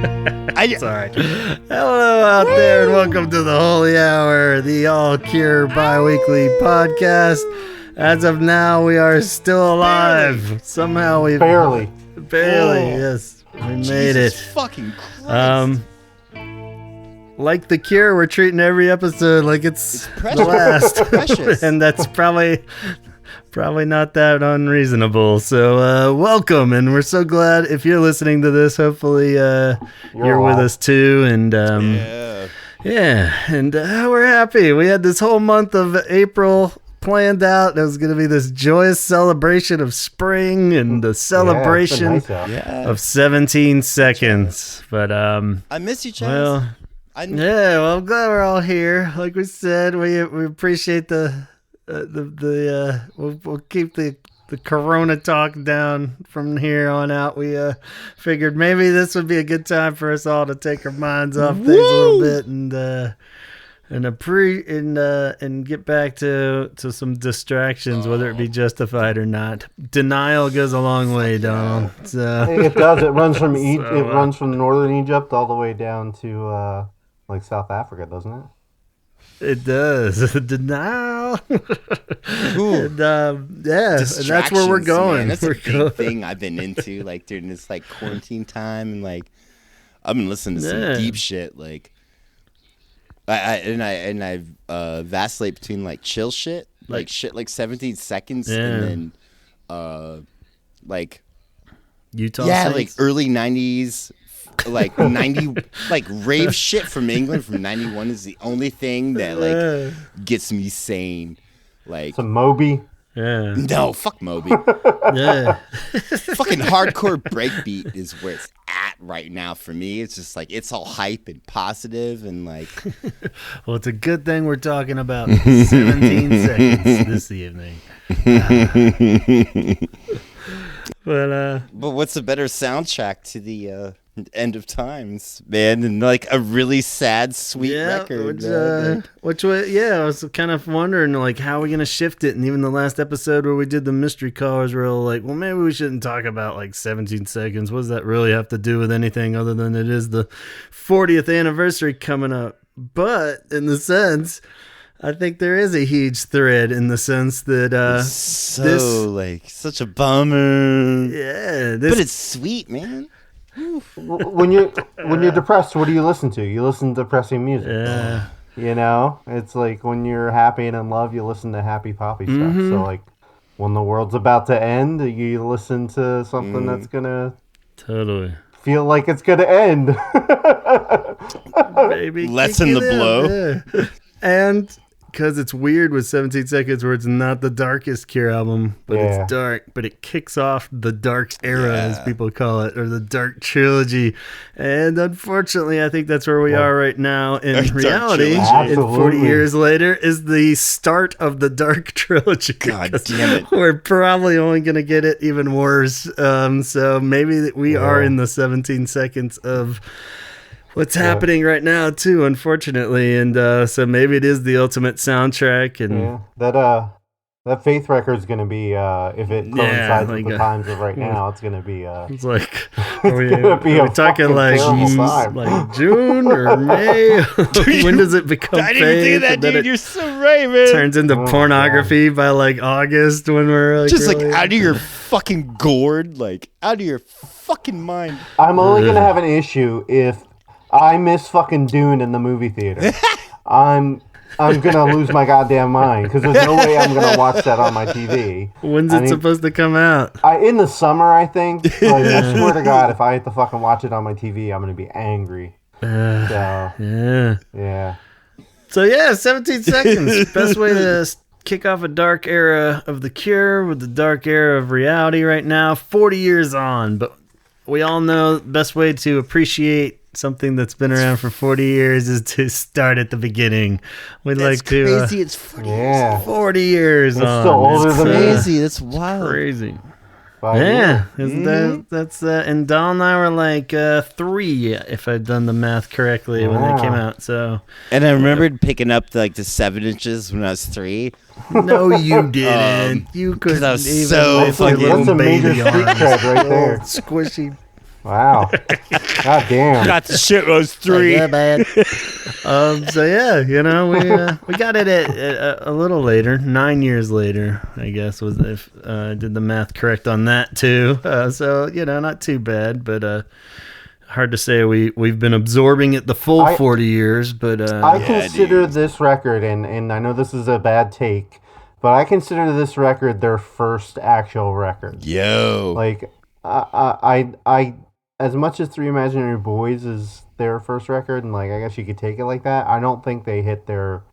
Sorry. Hello out there, and welcome to the Holy Hour, the All Cure bi-weekly podcast. As of now, we are still alive. Somehow we barely, yes, we made it. Fucking Christ. Like the Cure, we're treating every episode like it's the last, precious. And that's probably not that unreasonable. So welcome, and we're so glad if you're listening to this. Hopefully you're with us too, and we're happy. We had this whole month of April planned out. It was going to be this joyous celebration of spring and the celebration of 17 seconds. But I miss you, Chaz. Well, I'm glad we're all here. Like we said, we appreciate we'll keep the Corona talk down from here on out. We figured maybe this would be a good time for us all to take our minds off things a little bit and get back to some distractions, whether it be justified or not. Denial goes a long way, Donald. So it does. It runs from runs from northern Egypt all the way down to like South Africa, doesn't it? It does. Denial. And that's where we're going. Man, that's a big thing I've been into, like during this like quarantine time, and like I've been listening to some deep shit. Like I vacillate between like chill shit, like shit like 17 seconds, and then like Utah. Saints? Like early 90s. Like 90, like rave shit from England from 91 is the only thing that like gets me sane. Like some Moby. Yeah. No, fuck Moby. Yeah. Fucking hardcore breakbeat is where it's at right now for me. It's just like it's all hype and positive and like. Well, it's a good thing we're talking about 17 seconds this evening. But what's a better soundtrack to the end of times, man, and like a really sad, sweet record. I was kind of wondering, like, how are we gonna shift it? And even the last episode where we did the mystery callers, we were all like, well, maybe we shouldn't talk about like 17 seconds. What does that really have to do with anything other than it is the 40th anniversary coming up? But in the sense, I think there is a huge thread in the sense that such a bummer. Yeah, but it's sweet, man. When you're depressed, what do you listen to? You listen to depressing music. Yeah. You know, it's like when you're happy and in love, you listen to happy poppy stuff. So like when the world's about to end, you listen to something that's gonna totally feel like it's gonna end. Baby, lessen the blow. Yeah. And because it's weird with 17 seconds where it's not the darkest Cure album, but it's dark, but it kicks off the dark era, as people call it, or the dark trilogy. And unfortunately, I think that's where we are right now. In reality, and 40 years later, is the start of the dark trilogy. God damn it. We're probably only going to get it even worse. So maybe we are in the 17 seconds of what's happening right now too, unfortunately, and so maybe it is the ultimate soundtrack. And that Faith record is going to be if it coincides with the times of right now, it's going to be it's like are we talking like June or May? When does it become I didn't think of that, dude. You're so right, man. Turns into pornography by like August when we're like, just really, like out of your fucking gourd, like out of your fucking mind. I'm only going to have an issue if I miss fucking Dune in the movie theater. I'm gonna lose my goddamn mind because there's no way I'm gonna watch that on my TV. When's it supposed to come out? In the summer, I think. Like, I swear to God, if I had to fucking watch it on my TV, I'm gonna be angry. Yeah. So 17 seconds. Best way to kick off a dark era of the Cure with the dark era of reality right now. 40 years on, but we all know the best way to appreciate something that's been around for 40 years is to start at the beginning. We'd that's like to crazy. It's 40 years. 40 years it's on. Still older than crazy. That's wild. Crazy. 5 years. Isn't that's and Don and I were like 3, if I've done the math correctly, when they came out. So, and I remembered picking up the 7 inches when I was 3. No, you didn't. You couldn't I was even so lift your that's little a major baby street arms. cred right there. Squishy. Wow. God damn. Got the shit roast 3. Yeah, man. So yeah, we got it at a little later, 9 years later, I guess, was if I did the math correct on that too. So not too bad, but hard to say we've been absorbing it the full 40 years. But I consider this record, and I know this is a bad take, but I consider this record their first actual record. Yo. Like, I as much as Three Imaginary Boys is their first record, and like I guess you could take it like that, I don't think they hit their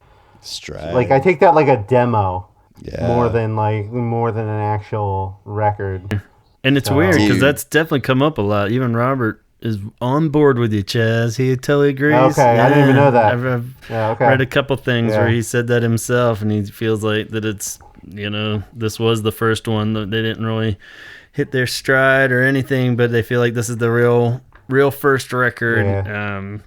stride. Like I take that like a demo, yeah, more than an actual record. And it's weird because that's definitely come up a lot. Even Robert is on board with you, Chaz. He totally agrees. Okay, I didn't even know that. I've read a couple things where he said that himself, and he feels like that it's this was the first one that they didn't really hit their stride or anything, but they feel like this is the real first record. And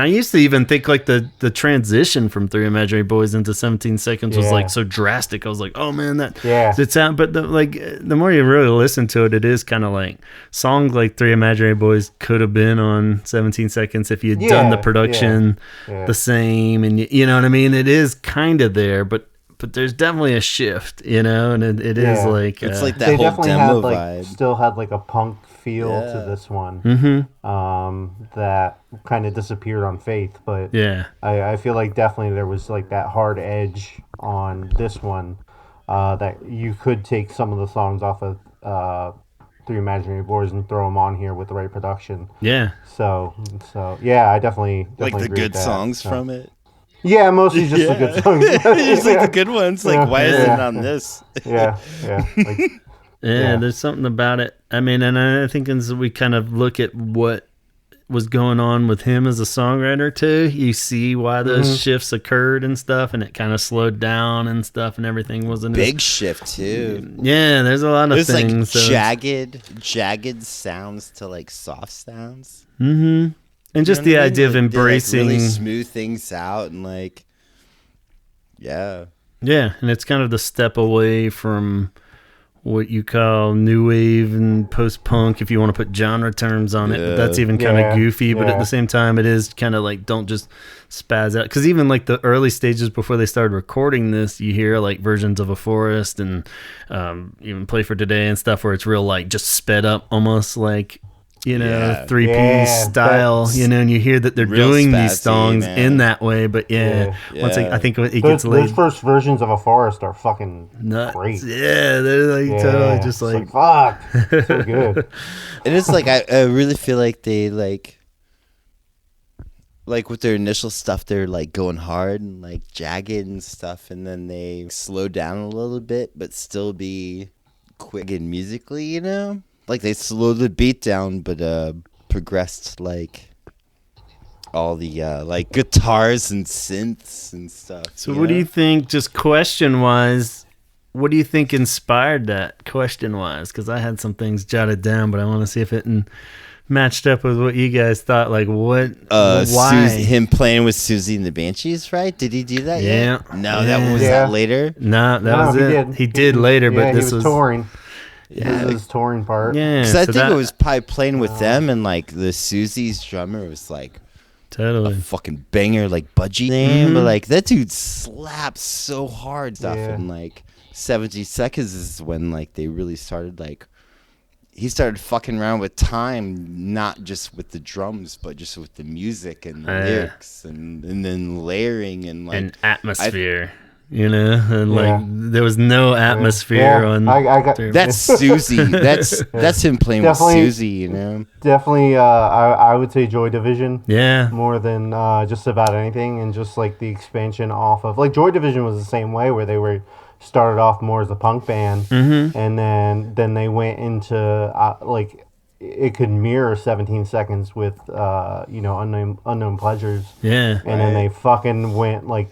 I used to even think like the transition from Three Imaginary Boys into 17 Seconds was like so drastic. I was like, oh man, it sound. But the more you really listen to it, it is kind of like songs like Three Imaginary Boys could have been on 17 Seconds if you'd done the production the same, and you know what I mean. It is kind of there, but there's definitely a shift, and it is like it's like that they whole definitely demo had, vibe. Still had like a punk feel to this one, that kind of disappeared on Faith, but I feel like definitely there was like that hard edge on this one, that you could take some of the songs off of Three Imaginary Boys and throw them on here with the right production. So yeah, I definitely like the agree good with that. songs from it. Yeah, mostly just the good songs. Just like the good ones. Like, why isn't it on this? There's something about it. I mean, and I think as we kind of look at what was going on with him as a songwriter too, you see why those shifts occurred and stuff, and it kind of slowed down and stuff, and everything wasn't big shift too. Yeah, there's a lot of things. Like jagged sounds to like soft sounds. Mm-hmm. And just the idea of embracing, really smooth things out, and like, and it's kind of the step away from what you call new wave and post punk, if you want to put genre terms on it. But that's even kind of goofy. But at the same time, it is kind of like, don't just spaz out, because even like the early stages before they started recording this, you hear like versions of A Forest and even Play for Today and stuff where it's real like just sped up, almost like. Three-piece style, and you hear that they're real doing spazzy, these songs in that way, but once I think it gets laid. Those first versions of A Forest are fucking nuts. Great. Yeah, they're like totally just like fuck, so good. And it's like I really feel like they like with their initial stuff, they're like going hard and like jagged and stuff, and then they slow down a little bit, but still be quick and musically, Like they slowed the beat down, but progressed like all the like guitars and synths and stuff. So what do you think, just question-wise, what do you think inspired that, question-wise? Because I had some things jotted down, but I want to see if it matched up with what you guys thought. Like what, why? Him playing with Susie and the Banshees, right? Did he do that yet? No, that was that later? No, that was it. He did later, but this was touring. Yeah, his touring part. Yeah, because I think it was probably playing with them, and like the Susie's drummer was like totally a fucking banger, like Budgie name, but like that dude slaps so hard stuff, and like 70 Seconds is when like they really started like he started fucking around with time, not just with the drums, but just with the music and the lyrics, and then layering and like an atmosphere. And like there was no atmosphere on. I got that's Susie. That's him playing with Susie. Definitely. I would say Joy Division. Yeah. More than just about anything, and just like the expansion off of like Joy Division was the same way, where they started off more as a punk band, and then they went into like it could mirror 17 Seconds with unknown pleasures. Yeah. And then they fucking went like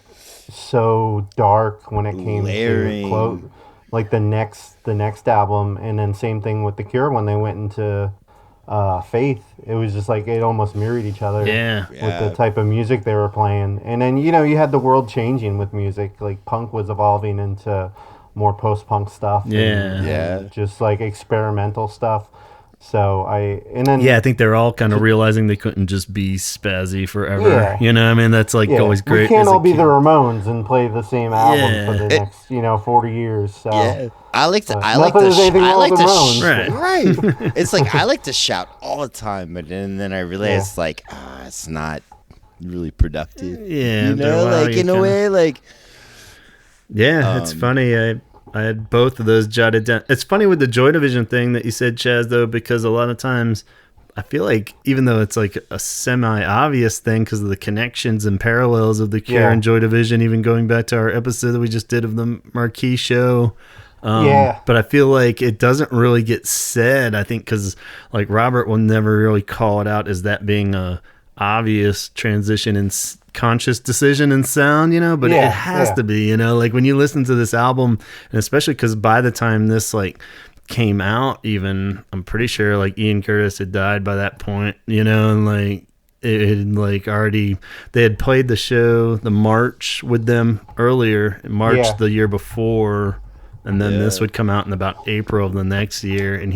so dark when it came to like the next album, and then same thing with The Cure when they went into Faith. It was just like it almost mirrored each other with the type of music they were playing. And then you you had the world changing with music, like punk was evolving into more post-punk stuff and just like experimental stuff. So I think they're all kind of realizing they couldn't just be spazzy forever. Yeah. You know, I mean, that's like always great. We can't all be the Ramones and play the same album for the next 40 years. So. Yeah, I like to right. It's like I like to shout all the time, but then I realize like it's not really productive. Yeah, you know, like in a way, like it's funny. I had both of those jotted down. It's funny with the Joy Division thing that you said, Chaz, though, because a lot of times I feel like even though it's like a semi-obvious thing because of the connections and parallels of the Cure and Joy Division, even going back to our episode that we just did of the Marquee show. But I feel like it doesn't really get said, I think, because like Robert will never really call it out as that being a obvious transition in conscious decision and sound, but it has to be, like when you listen to this album, and especially because by the time this like came out, even I'm pretty sure like Ian Curtis had died by that point, and like it had like already they had played the show the March with them earlier in March the year before, and then this would come out in about April of the next year, and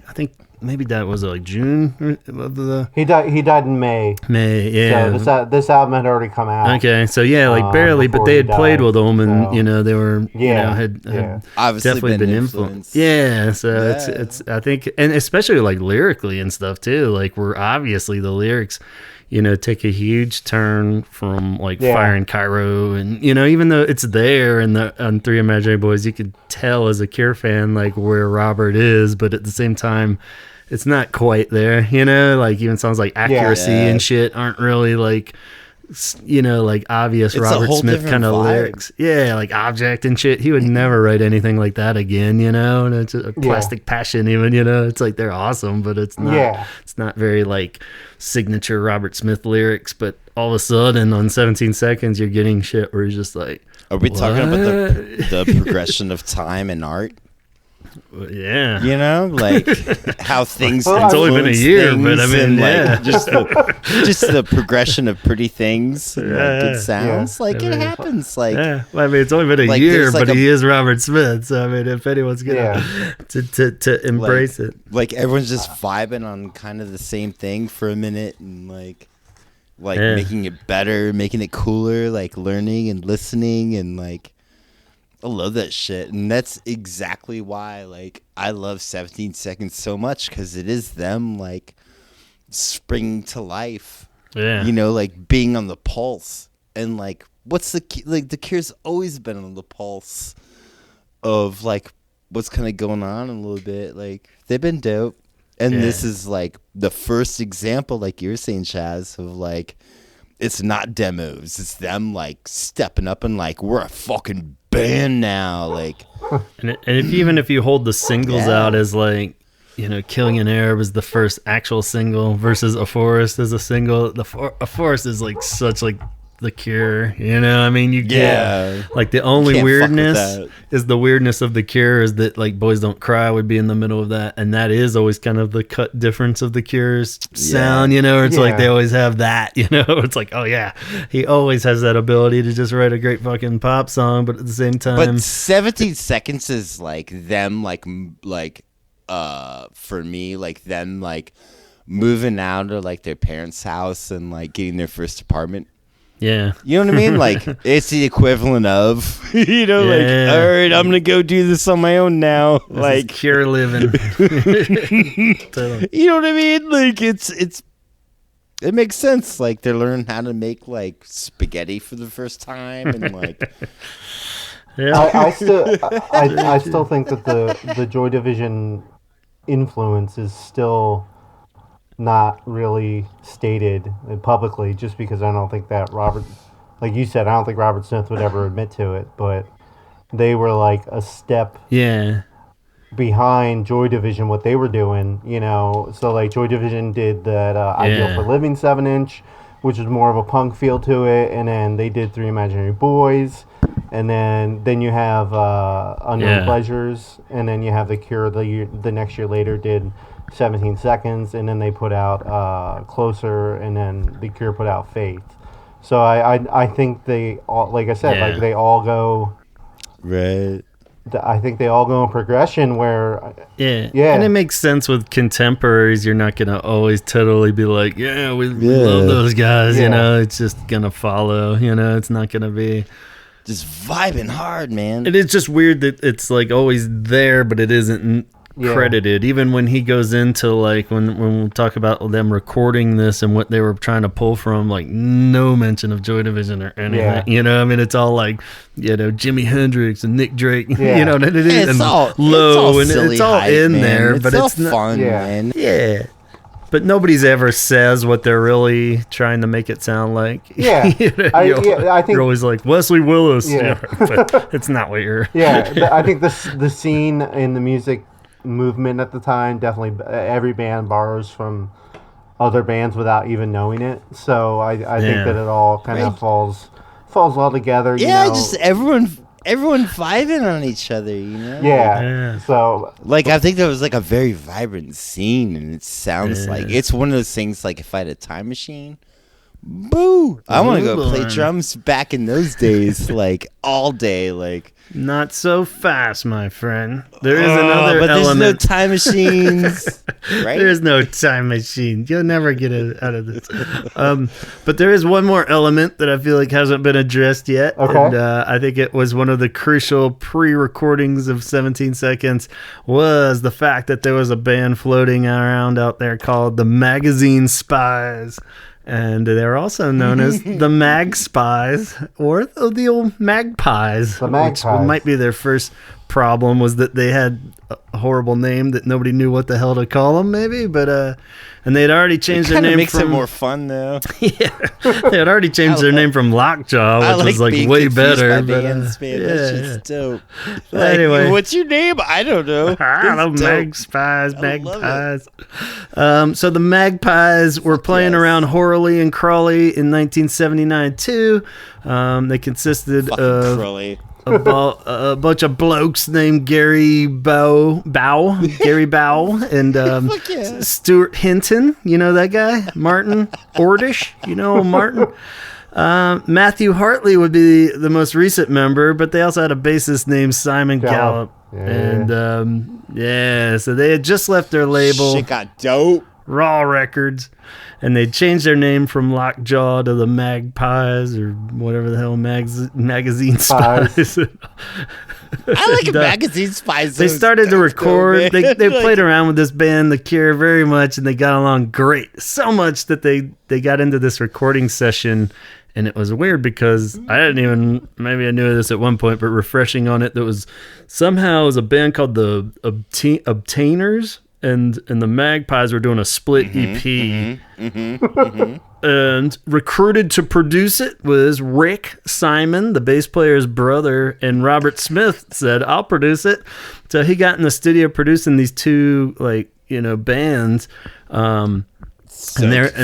I think maybe that was like June of the. He died in May. Yeah. So this album had already come out. Okay, so like barely, but they had played with him, and they were had obviously definitely been influenced. Yeah, so it's I think, and especially like lyrically and stuff too. Like we're obviously the lyrics, take a huge turn from like Fire in Cairo, and even though it's there on Three Imaginary Boys, you could tell as a Cure fan like where Robert is, but at the same time, it's not quite there. Like even songs like Accuracy and shit aren't really like like obvious it's Robert Smith kind of lyrics. Yeah, like Object and shit. He would never write anything like that again, and it's a Plastic Passion even, it's like they're awesome, but it's not it's not very like signature Robert Smith lyrics. But all of a sudden on 17 Seconds you're getting shit where he's just like, are we talking about the progression of time and art? Yeah, like how things. It's only been a year, but I mean, like, just the progression of pretty things, and, like good sounds. Like it happens. Like well, I mean, it's only been a year, but he is Robert Smith. So I mean, if anyone's gonna to embrace it, like everyone's just vibing on kind of the same thing for a minute, and like making it better, making it cooler, like learning and listening, and like. I love that shit, and that's exactly why like I love 17 Seconds so much, because it is them like springing to life, like being on the pulse, and like what's the Cure's always been on the pulse of like what's kind of going on a little bit. Like they've been dope, and this is like the first example, like you're saying, Chaz, of like it's not demos, it's them like stepping up and like we're a fucking band now, like. And if you hold the singles out as like, Killing an Arab is the first actual single versus A Forest is a single. A Forest is like such like the Cure, I mean, you get like the only weirdness is the weirdness of the Cure is that like Boys Don't Cry would be in the middle of that, and that is always kind of the cut difference of the Cure's sound, or it's like they always have that, it's like, oh yeah, he always has that ability to just write a great fucking pop song, but at the same time, but 17 Seconds is like them like for me, like them like moving out of like their parents' house and like getting their first apartment. Yeah. You know what I mean? Like, it's the equivalent of, like, all right, I'm going to go do this on my own now. This like, Cure living. You know what I mean? Like, it makes sense. Like, they're learning how to make, like, spaghetti for the first time. And, like, I still think that the Joy Division influence is still not really stated publicly, just because I don't think that Robert, like you said, I don't think Robert Smith would ever admit to it, but they were like a step behind Joy Division, what they were doing, so like Joy Division did that Ideal for Living 7-inch, which was more of a punk feel to it, and then they did Three Imaginary Boys, and then you have Unknown Pleasures, and then you have the Cure the next year later did 17 Seconds, and then they put out Closer, and then the Cure put out Faith. So I think they all, like I said, like they all go right. I think they all go in progression where yeah, and it makes sense with contemporaries. You're not gonna always totally be like, we love those guys. You know, it's just gonna follow. You know, it's not gonna be just vibing hard, man. It is just weird that it's like always there, but it isn't credited. Even when he goes into like when we talk about them recording this and what they were trying to pull from, like no mention of Joy Division or anything. You know, I mean, it's all like Jimi Hendrix and Nick Drake. You know, and it's all low and it's all hype, in man. there, but it's not fun, man. Yeah. But nobody's ever says what they're really trying to make it sound like. Yeah, I think you're always like Wesley Willis. Yeah, but it's not what you're. Yeah, I think the scene in the music movement at the time, definitely every band borrows from other bands without even knowing it. So I think that it all kind of falls well together. Yeah, just everyone vibing on each other, you know? Yeah. So like I think there was like a very vibrant scene, and it sounds like it's one of those things like if I had a time machine, boo! I want to go play drums back in those days, like all day, like. Not so fast, my friend. There is another but element. There's no time machines, right? There's no time machine. You'll never get it out of this. But there is one more element that I feel like hasn't been addressed yet. Okay. And I think it was one of the crucial pre-recordings of 17 Seconds was the fact that there was a band floating around out there called the Magazine Spies. And they're also known as the Mag Spies or the old Magpies. The Magpies. Which might be their first problem was that they had a horrible name that nobody knew what the hell to call them, maybe. But and they'd already changed their name. Makes it more fun, though. Yeah, they had already changed their name from Lockjaw, which was like way better. But that's just dope. Like, anyway, what's your name? I don't know. I don't know, Magpies. So the Magpies were playing around Horley and Crawley in 1979 too. They consisted of a bunch of blokes named Gary Bow, and Stuart Hinton. You know that guy? Martin Ordish. You know Martin? Matthew Hartley would be the most recent member, but they also had a bassist named Simon Gallup. And so they had just left their label. Shit got dope. Raw Records, and they changed their name from Lockjaw to the Magpies or whatever the hell Magazine Spies. I like Magazine Spies. They started to record. They played around with this band, The Cure, very much, and they got along great. So much that they got into this recording session. And it was weird because maybe I knew this at one point, but refreshing on it, there was somehow a band called the Obtainers, and the Magpies were doing a split EP. And recruited to produce it was Rick Simon, the bass player's brother, and Robert Smith said, "I'll produce it." So he got in the studio producing these two bands. And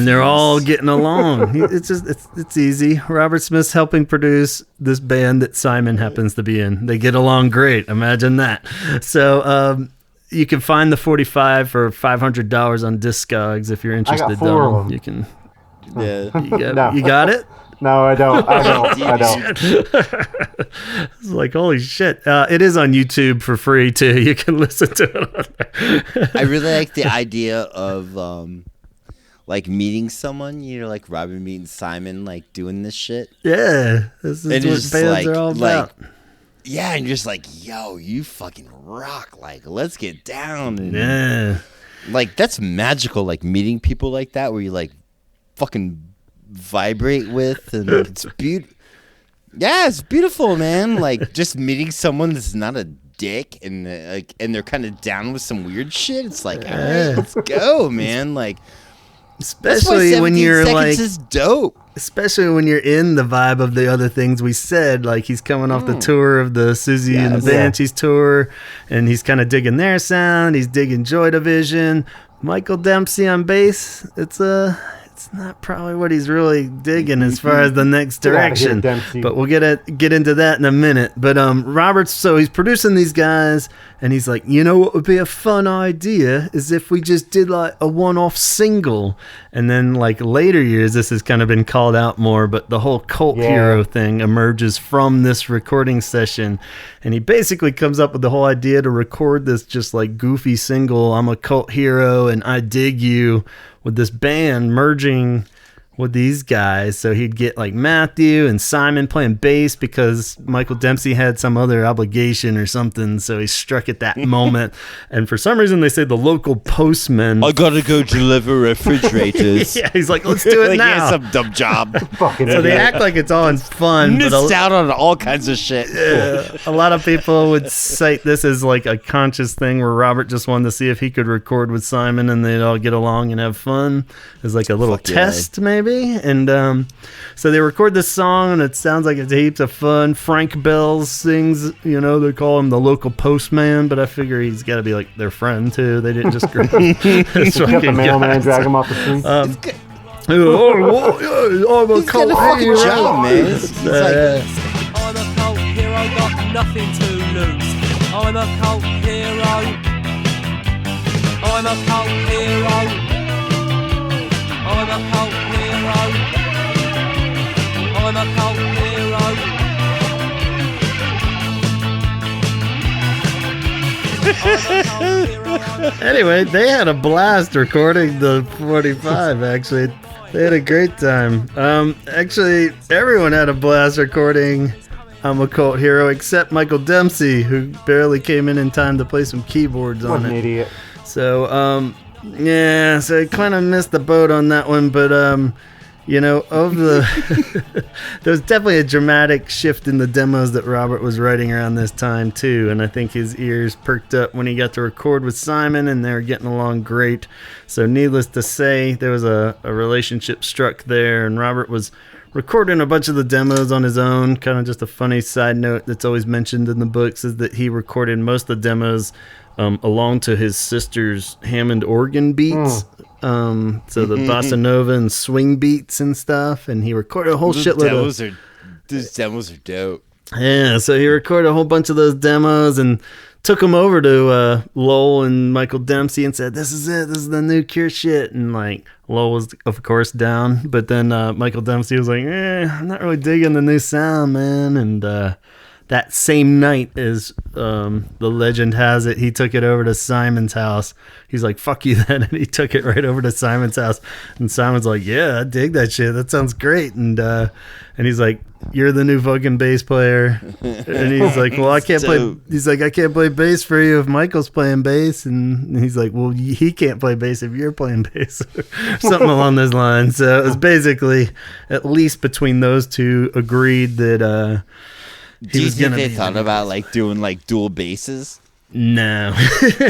they're all getting along. It's easy. Robert Smith's helping produce this band that Simon happens to be in. They get along great. Imagine that. So you can find the 45 for $500 on Discogs if you're interested. I got 4 of them. You can. Yeah. You got it? No, I don't. I don't. It's like, holy shit. It is on YouTube for free too. You can listen to it on there. I really like the idea of like meeting someone, like Robin meeting Simon, like doing this shit. Yeah, this is and what bands are all about. Yeah, and you're just like, yo, you fucking rock. Like, let's get down. And, like, that's magical, like, meeting people like that where you, like, fucking vibrate with. And it's beautiful. Yeah, it's beautiful, man. Like, just meeting someone that's not a dick and they're kind of down with some weird shit. It's like, all right, let's go, man. Like, especially when you're like, is dope. Especially when you're in the vibe of the other things we said, like he's coming off the tour of the Susie and the Banshees tour, and he's kind of digging their sound. He's digging Joy Division. Michael Dempsey on bass. It's it's not probably what he's really digging as far as the next direction. But we'll get into that in a minute. But Robert's, so he's producing these guys, and he's like, you know what would be a fun idea is if we just did like a one-off single. And then like later years, this has kind of been called out more, but the whole cult hero thing emerges from this recording session. And he basically comes up with the whole idea to record this just like goofy single, I'm a cult hero and I dig you, with this band merging with these guys. So he'd get like Matthew and Simon playing bass because Michael Dempsey had some other obligation or something, so he struck at that moment. And for some reason they say the local postman, I gotta go deliver refrigerators. Yeah, he's like, let's do it like now. He has some dumb job. So they act like it's all in fun, missed out on all kinds of shit. Yeah, a lot of people would cite this as like a conscious thing where Robert just wanted to see if he could record with Simon and they'd all get along and have fun as like a little test maybe. And so they record this song and it sounds like it's heaps of fun. Frank Bells sings, you know, they call him the local postman, but I figure he's got to be like their friend too. They didn't just grab the mailman, drag him off the street. He's got a fucking job, man. I'm a cult hero, got nothing to lose. I'm a cult hero. I'm a cult hero. I'm a cult hero. I'm a cult hero. Anyway, they had a blast recording the 45, actually. They had a great time. Actually, everyone had a blast recording I'm a Cult Hero, except Michael Dempsey, who barely came in time to play some keyboards on it. What an idiot. So, yeah, so I kind of missed the boat on that one, but, you know, of the, there was definitely a dramatic shift in the demos that Robert was writing around this time, too, and I think his ears perked up when he got to record with Simon, and they were getting along great. So, needless to say, there was a relationship struck there, and Robert was recording a bunch of the demos on his own. Kind of just a funny side note that's always mentioned in the books is that he recorded most of the demos along to his sister's Hammond organ beats. So the bossa nova and swing beats and stuff, and he recorded a whole shitload of those demos are dope. Yeah, so he recorded a whole bunch of those demos and took them over to Lowell and Michael Dempsey and said, this is it, this is the new Cure shit. And like Lowell was of course down, but then Michael Dempsey was like, I'm not really digging the new sound, man. And that same night, as the legend has it, he took it over to Simon's house. He's like, fuck you then, and he took it right over to Simon's house. And Simon's like, yeah, I dig that shit, that sounds great. And he's like, you're the new fucking bass player. And he's like, well, I can't play. He's like, I can't play bass for you if Michael's playing bass. And he's like, well, he can't play bass if you're playing bass. Something along those lines. So it was basically, at least between those two, agreed that do you think they thought about like doing like dual basses? No.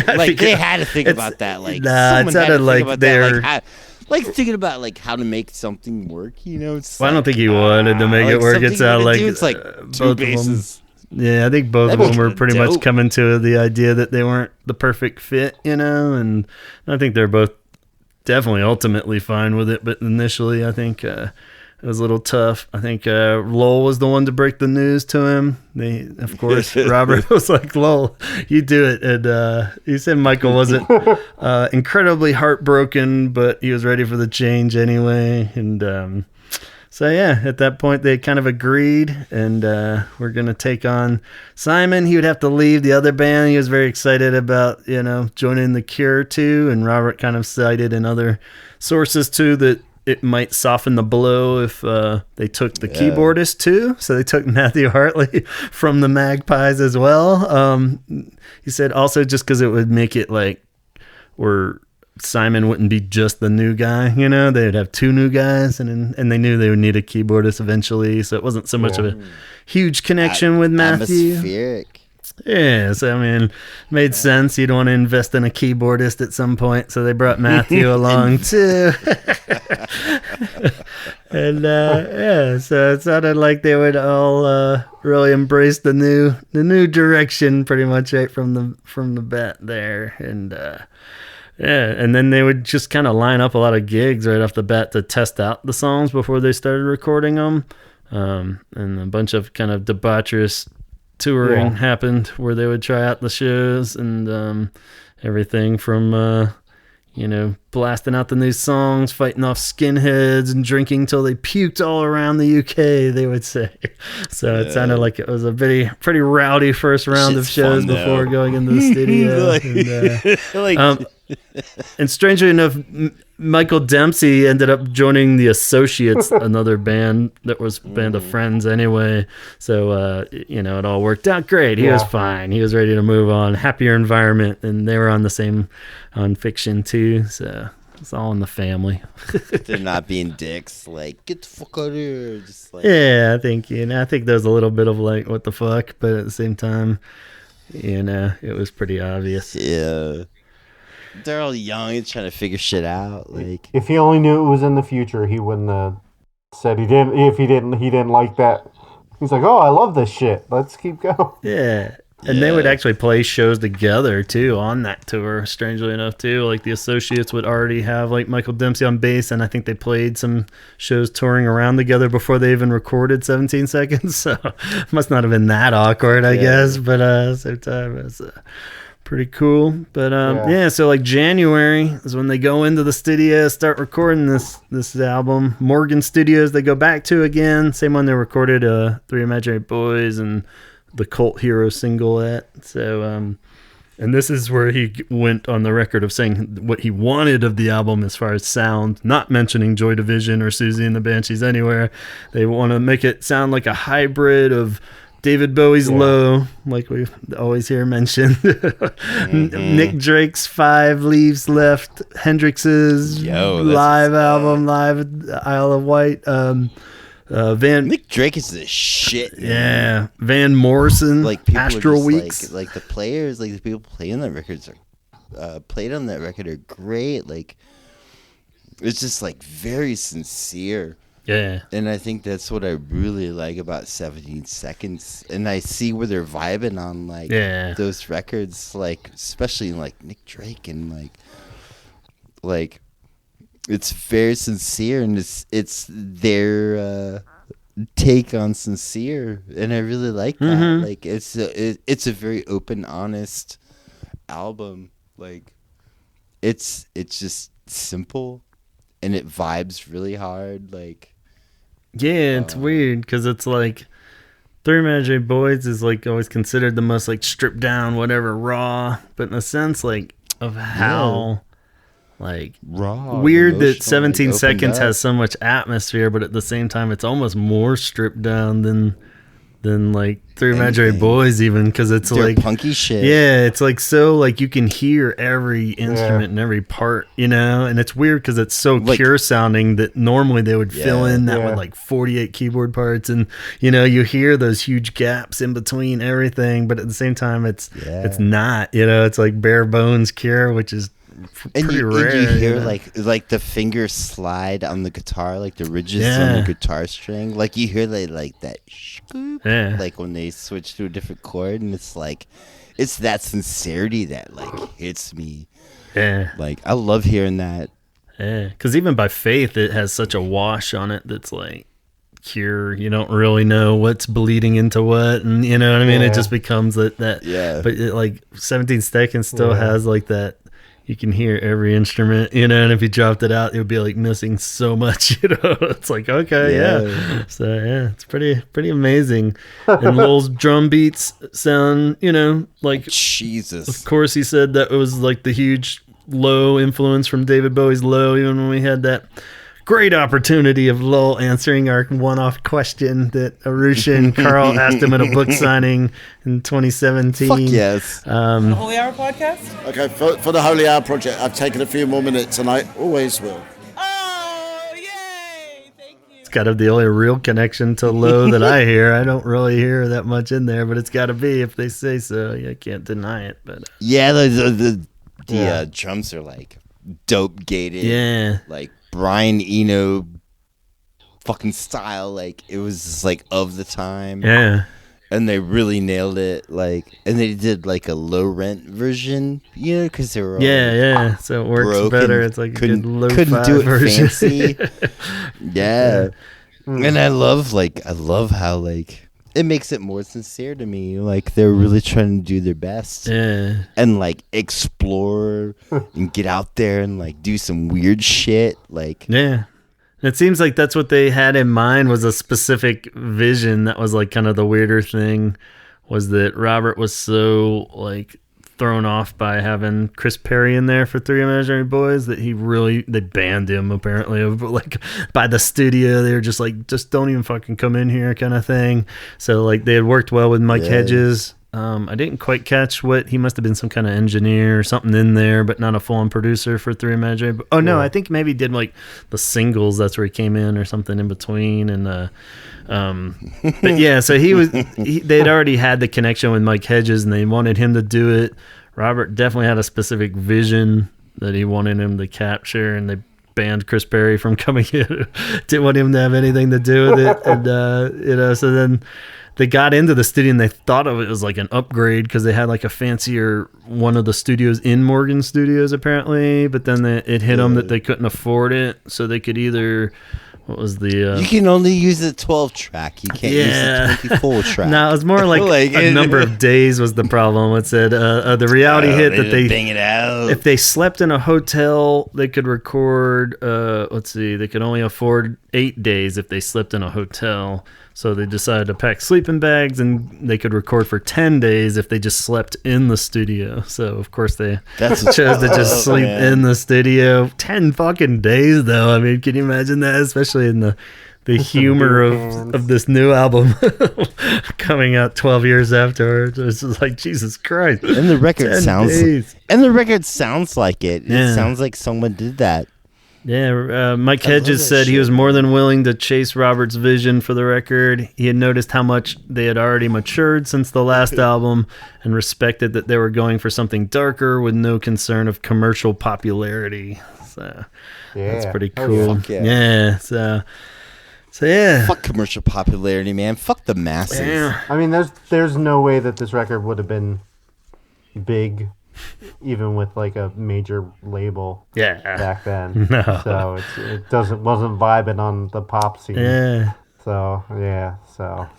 Like they had to think about that. Like nah, it sounded like they're like thinking about like how to make something work, you know. Well, I don't think he wanted to make it work. It sounded like it's like two basses. Yeah, I think both of them were pretty much coming to the idea that they weren't the perfect fit, you know. And I think they're both definitely ultimately fine with it, but initially I think it was a little tough. I think Lowell was the one to break the news to him. Of course, Robert was like, Lowell, you do it. And he said Michael wasn't incredibly heartbroken, but he was ready for the change anyway. And so, yeah, at that point, they kind of agreed. And we're going to take on Simon. He would have to leave the other band. He was very excited about, joining the Cure, too. And Robert kind of cited in other sources, too, that it might soften the blow if they took the keyboardist too. So they took Matthew Hartley from the Magpies as well. He said also just because it would make it like where Simon wouldn't be just the new guy, they'd have two new guys, and they knew they would need a keyboardist eventually. So it wasn't so much of a huge connection with Matthew. Atmospheric. Yeah, so I mean, made sense. You'd want to invest in a keyboardist at some point, so they brought Matthew along too. And so it sounded like they would all really embrace the new direction, pretty much right from the bat there. And Yeah, and then they would just kind of line up a lot of gigs right off the bat to test out the songs before they started recording them. And a bunch of kind of debaucherous touring happened where they would try out the shows and everything from, blasting out the new songs, fighting off skinheads, and drinking till they puked all around the UK, they would say. So it sounded like it was a pretty rowdy first round of shows before going into the studio. And strangely enough, Michael Dempsey ended up joining the Associates, another band that was a band of friends anyway. So, it all worked out great. He was fine. He was ready to move on. Happier environment. And they were on Fiction too. So it's all in the family. They're not being dicks. Like, get the fuck out of here. Just like, yeah, I think there's a little bit of like, what the fuck? But at the same time, it was pretty obvious. Yeah. They're all young and trying to figure shit out. Like, if he only knew it was in the future, he wouldn't have said he didn't. If he didn't like that. He's like, oh, I love this shit. Let's keep going. Yeah, and they would actually play shows together too on that tour. Strangely enough, too, like the Associates would already have like Michael Dempsey on bass, and I think they played some shows touring around together before they even recorded 17 Seconds. So it must not have been that awkward, I guess. But at the same time, it's pretty cool. But so like January is when they go into the studio, start recording this album. Morgan Studios they go back to again, same one they recorded Three Imaginary Boys and the Cult Hero single at. So and this is where he went on the record of saying what he wanted of the album as far as sound, not mentioning Joy Division or Susie and the Banshees anywhere. They want to make it sound like a hybrid of David Bowie's Low, like we always hear mentioned. Nick Drake's 5 Leaves Left, Hendrix's live album, Live Isle of Wight. Nick Drake is the shit. Yeah, Van Morrison, like people Astral just Weeks. Like the players, like the people playing that records are played on that record are great. Like it's just like very sincere. Yeah. And I think that's what I really like about 17 Seconds. And I see where they're vibing on like those records, like especially like Nick Drake and like it's very sincere and it's their take on sincere, and I really like that. Mm-hmm. Like it's a very open, honest album. Like it's just simple and it vibes really hard. Like yeah, it's weird because it's like Three Imaginary Boys is like always considered the most like stripped down, whatever, raw, but in a sense like of how like raw, weird that 17 Seconds has so much atmosphere, but at the same time it's almost more stripped down than like Three Imaginary Boys, even, because it's like punky shit. Yeah, it's like so like you can hear every instrument and every part, and it's weird because it's so like, pure sounding that normally they would fill in that with like 48 keyboard parts, and you hear those huge gaps in between everything, but at the same time it's not, it's like bare bones Cure, which is pretty rare. And you hear like the fingers slide on the guitar, like the ridges on the guitar string, like you hear like that like when they switch to a different chord, and it's like it's that sincerity that like hits me. Like I love hearing that. Because even by Faith it has such a wash on it that's like Cure, you don't really know what's bleeding into what, and you know what I mean. It just becomes that but it, like 17 Seconds still has like that. You can hear every instrument, and if you dropped it out, it would be like missing so much, It's like, okay, So it's pretty amazing. And Lowell's drum beats sound, like Jesus. Of course, he said that it was like the huge Low influence from David Bowie's Low, even when we had that great opportunity of Lowell answering our one-off question that Arusha and Carl asked him at a book signing in 2017. Fuck yes. The Holy Hour podcast? Okay, for the Holy Hour project, I've taken a few more minutes, and I always will. Oh, yay! Thank you. It's got to be the only real connection to Low that I hear. I don't really hear that much in there, but it's got to be if they say so. I can't deny it. But the drums are like dope gated. Yeah. Like Brian Eno fucking style, like it was just like of the time. And they really nailed it, like, and they did like a low rent version, you know, because they were all so it works better. It's like couldn't do it version. fancy. Yeah. And I love how like it makes it more sincere to me. Like they're really trying to do their best, and like explore and get out there and like do some weird shit, like It seems like that's what they had in mind, was a specific vision. That was like kind of the weirder thing, was that Robert was so like thrown off by having Chris Perry in there for Three Imaginary Boys that they banned him apparently, like by the studio. They were just like, just don't even fucking come in here kind of thing. So like they had worked well with Mike Hedges. I didn't quite catch what he must have been, some kind of engineer or something in there, but not a full-on producer for Three Imaginary. Oh no, I think maybe he did like the singles. That's where he came in, or something in between. And but yeah, so they'd already had the connection with Mike Hedges, and they wanted him to do it. Robert definitely had a specific vision that he wanted him to capture, and they banned Chris Perry from coming in. Didn't want him to have anything to do with it. And so then they got into the studio and they thought of it as like an upgrade because they had like a fancier one of the studios in Morgan Studios apparently, but then it hit them that they couldn't afford it, so they could either, what was the you can only use the 12 track, you can't use the 24 track. No, it was more like a number of days was the problem. It said the reality hit that they bang it out. If they slept in a hotel, they could record they could only afford 8 days if they slept in a hotel. So they decided to pack sleeping bags, and they could record for 10 days if they just slept in the studio. So, of course, they chose to just sleep in the studio. 10 fucking days, though. I mean, can you imagine that? Especially in the humor of this new album coming out 12 years afterwards. It's just like, Jesus Christ. And the record sounds like it. Yeah. It sounds like someone did that. Yeah, Mike Hedges said he was more than willing to chase Robert's vision for the record. He had noticed how much they had already matured since the last album and respected that they were going for something darker with no concern of commercial popularity. So that's pretty cool. So yeah. Fuck commercial popularity, man. Fuck the masses. Yeah. I mean, there's no way that this record would have been big, even with like a major label back then. No. So it wasn't vibing on the pop scene. Yeah. So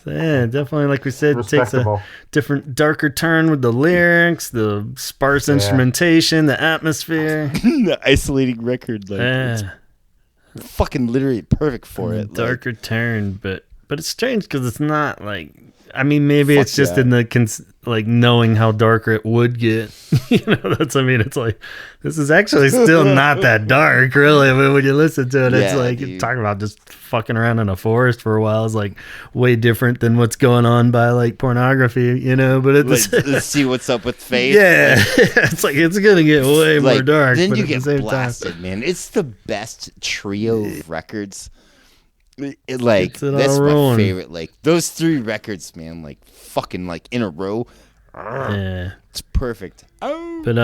definitely, like we said, it takes a different, darker turn with the lyrics, the sparse instrumentation, the atmosphere. The isolating record, it's fucking literally perfect for it. Darker turn, but it's strange because it's not like, I mean, maybe it's just in the knowing how darker it would get. It's like, this is actually still not that dark, really. I mean, when you listen to it, it's like, you're talking about just fucking around in a forest for a while is like way different than what's going on by like pornography, But let's see what's up with Faith. Yeah, it's like it's gonna get way more dark. Then but you at get the same blasted, time, man. It's the best trio of records. That's my favorite. Like those 3 records, man. Like fucking like in a row. Yeah, it's perfect. But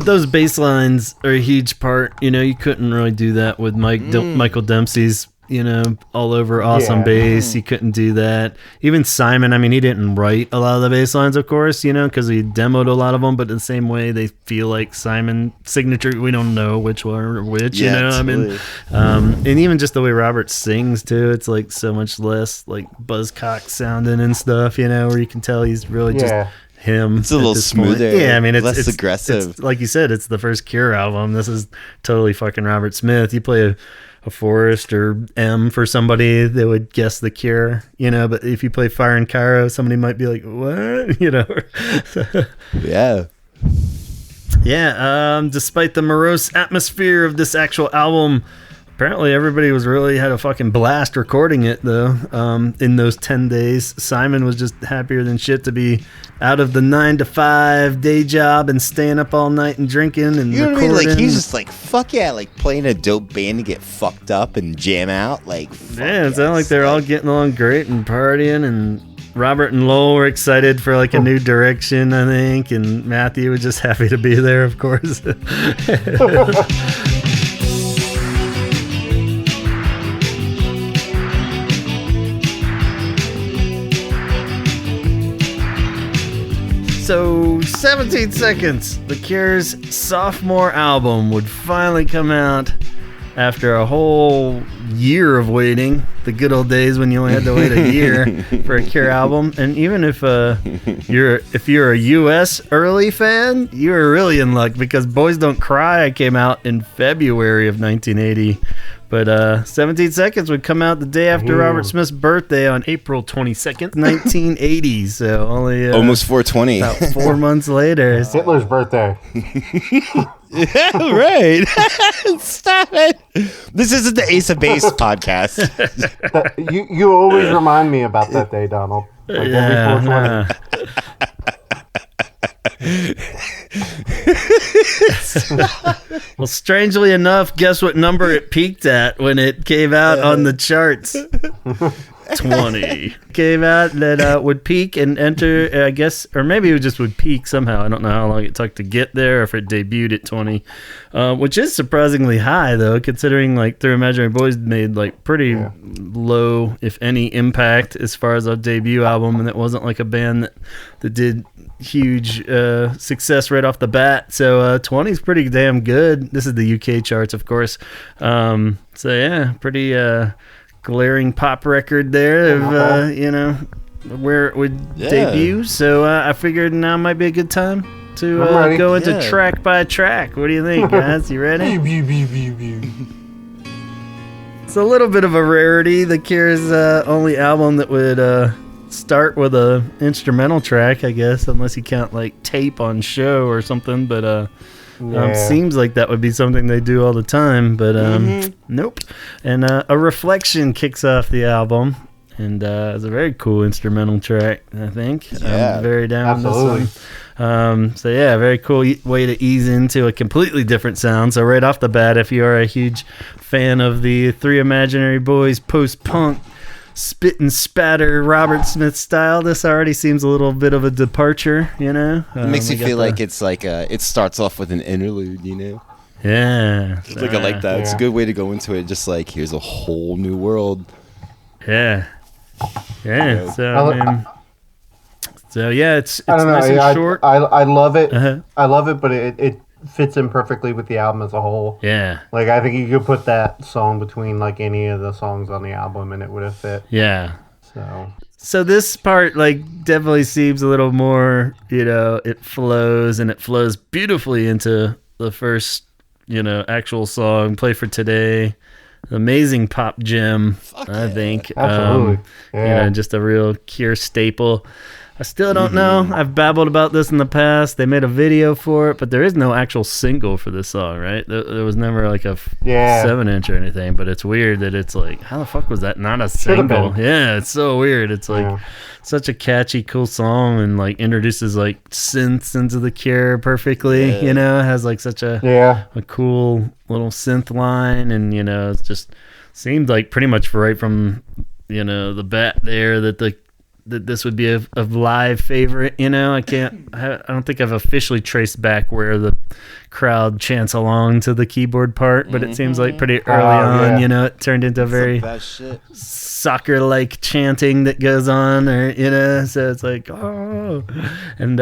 those bass lines are a huge part. You couldn't really do that with Michael Dempsey's. All over awesome bass. You couldn't do that. Even Simon, I mean, he didn't write a lot of the bass lines, of course, because he demoed a lot of them, but in the same way, they feel like Simon signature. We don't know which one or which, totally. I mean, and even just the way Robert sings, too, it's like so much less like buzzcock sounding and stuff, where you can tell he's really just him. It's a little smoother. Point. Yeah, I mean, it's less aggressive. It's, like you said, it's the first Cure album. This is totally fucking Robert Smith. You play a Forest or M for somebody, they would guess the Cure, but if you play Fire and Cairo, somebody might be like, what? Despite the morose atmosphere of this actual album, apparently everybody had a fucking blast recording it, though. In those 10 days, Simon was just happier than shit to be out of the 9-to-5 day job and staying up all night and drinking and recording. What I mean? Like, he's just like, fuck yeah, like playing a dope band to get fucked up and jam out. Like, it sounded like they're all getting along great and partying, and Robert and Lowell were excited for like a new direction, I think, and Matthew was just happy to be there, of course. So 17 Seconds, The Cure's sophomore album, would finally come out after a whole year of waiting. The good old days when you only had to wait a year for a Cure album. And even if you're a US early fan, you were really in luck, because Boys Don't Cry came out in February of 1980. But 17 Seconds would come out the day after Robert Smith's birthday on April 22nd, 1980. So only almost 420. About 4 months later. Hitler's birthday. Yeah, right. Stop it. This isn't the Ace of Base podcast. You always remind me about that day, Donald. Like every 420. Well, strangely enough, guess what number it peaked at when it came out on the charts? 20. Came out that would peak and enter, I guess, or maybe it just would peak somehow. I don't know how long it took to get there, or if it debuted at 20, which is surprisingly high, though, considering like Through Imaginary Boys made like pretty low, if any, impact as far as a debut album, and it wasn't like a band that did huge success right off the bat. So 20 is pretty damn good. This is the UK charts, of course. So yeah, pretty glaring pop record there of where it would debut. So I figured now might be a good time to go into track by track. What do you think, guys? You ready? It's a little bit of a rarity. The Cure's only album that would start with a instrumental track, I guess, unless you count like Tape on Show or something. But seems like that would be something they do all the time, but nope. And A Reflection kicks off the album, and it's a very cool instrumental track, I think. I'm very down with this one. So yeah, very cool way to ease into a completely different sound. So right off the bat, if you are a huge fan of the Three Imaginary Boys post-punk spit and spatter Robert Smith style, this already seems a little bit of a departure, you know? It makes you feel like it's like it starts off with an interlude, you know? Yeah. Like I like that. It's a good way to go into it, just like here's a whole new world. Yeah. Yeah. So yeah, it's I don't know. Nice and short. I love it. I love it, but it fits in perfectly with the album as a whole. Yeah. Like, I think you could put that song between, like, any of the songs on the album and it would have fit. Yeah. So this part, like, definitely seems a little more, it flows, and it flows beautifully into the first, actual song, Play for Today. Amazing pop gem, I think. Absolutely. Just a real Cure staple. I still don't know. I've babbled about this in the past. They made a video for it, but there is no actual single for this song, right? There was never like a 7-inch or anything, but it's weird that it's like, how the fuck was that not a single? Yeah, it's so weird. It's like such a catchy, cool song, and like introduces like synths into the Cure perfectly, It has like such a cool little synth line, and it just seemed like pretty much right from, the bat there that this would be a live favorite. I don't think I've officially traced back where the crowd chants along to the keyboard part, but it seems like pretty early on, it turned into a very soccer-like chanting that goes on, or so it's like, oh, and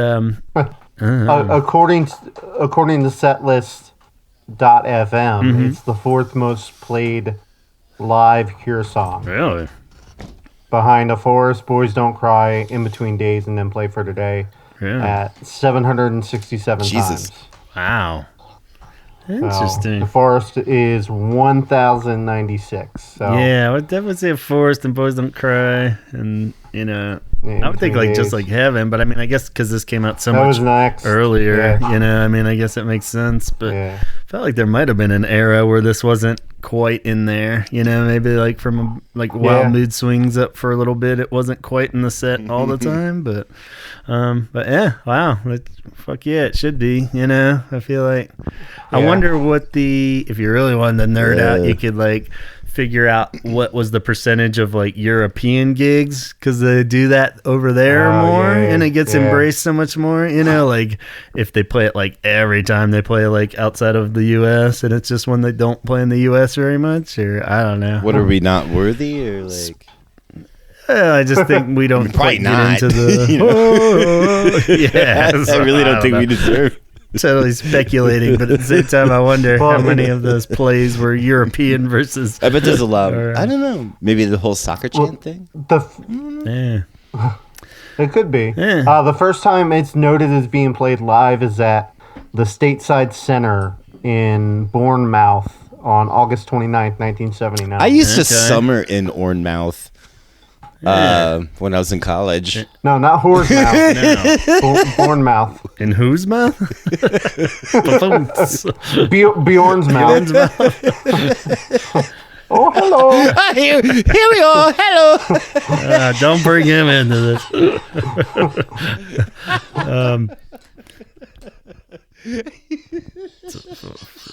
according to setlist.fm, it's the fourth most played live Cure song. Really? Behind a Forest, Boys Don't Cry, In Between Days, and then Play for Today at 767 times. Wow. Interesting. The Forest is 1,096. So yeah, I would definitely say Forest and Boys Don't Cry, and I would think like Just Like Heaven, but I mean, I guess because this came out so much earlier, I guess it makes sense. But I felt like there might have been an era where this wasn't quite in there, maybe like from Wild Mood Swings up for a little bit, it wasn't quite in the set all the time, but yeah, wow, fuck yeah, it should be. I feel like I wonder what if you really wanted to nerd out, you could like figure out what was the percentage of like European gigs, because they do that over there more, and it gets embraced so much more, like if they play it like every time they play like outside of the US, and it's just when they don't play in the US very much, or I don't know. What, are we not worthy, or like I just think we don't Probably quite not. get into the. Yeah, I really don't think we deserve. Totally speculating, but at the same time, I wonder how many of those plays were European versus. I bet there's a lot. I don't know. Maybe the whole soccer chant thing. Yeah. It could be. Yeah. The first time it's noted as being played live is at the Stateside Center in Bournemouth on August 29th, 1979. I used to summer in Bournemouth when I was in college. No, not Whore's Mouth. Bournemouth. In whose mouth? Bjorn's mouth. Oh, hello. Here we are. Hello. Don't bring him into this.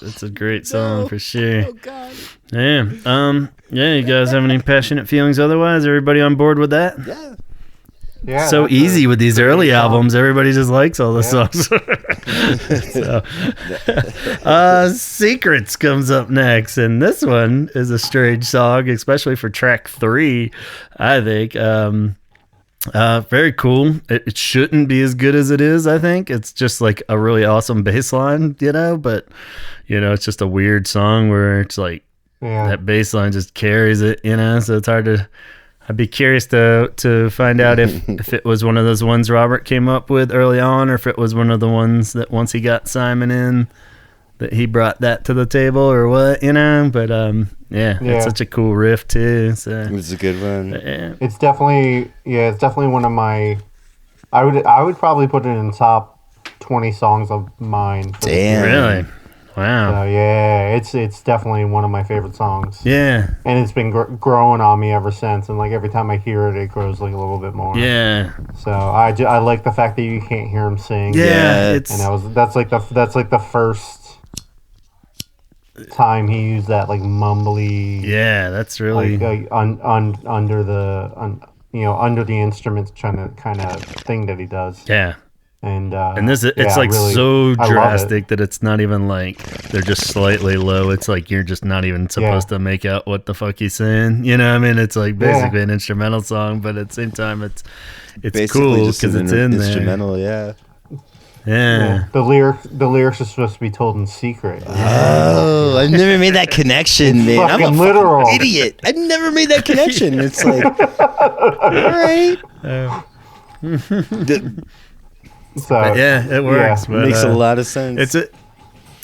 It's a great song for sure. Oh God. Yeah. Yeah. You guys have any passionate feelings? Otherwise, everybody on board with that? Yeah. Yeah, So easy with these early albums. Everybody just likes all the songs. Secrets comes up next, and this one is a strange song, especially for track 3, I think. Very cool. It shouldn't be as good as it is, I think. It's just like a really awesome bass line, but it's just a weird song where it's like that bass line just carries it, so it's hard to. I'd be curious to find out if it was one of those ones Robert came up with early on, or if it was one of the ones that once he got Simon in, that he brought that to the table, or what, But it's such a cool riff too. So it's a good one. Yeah. It's definitely one of my. I would probably put it in the top 20 songs of mine. Damn. Really? Wow. So yeah, it's definitely one of my favorite songs. Yeah. And it's been growing on me ever since, and like every time I hear it, it grows like a little bit more. Yeah. So I like the fact that you can't hear him sing. Yeah. And that's like the first time he used that like mumbly. Yeah, that's really under the instruments kind of thing that he does. Yeah. And this it's so drastic that it's not even like they're just slightly low. It's like you're just not even supposed to make out what the fuck he's saying. It's like basically an instrumental song, but at the same time it's cool because it's in instrumental, there. Yeah. The lyrics are supposed to be told in secret. Oh, I've never made that connection, man. I'm a literal idiot. I've never made that connection. It's like, all right. So it works. But, it makes a lot of sense. It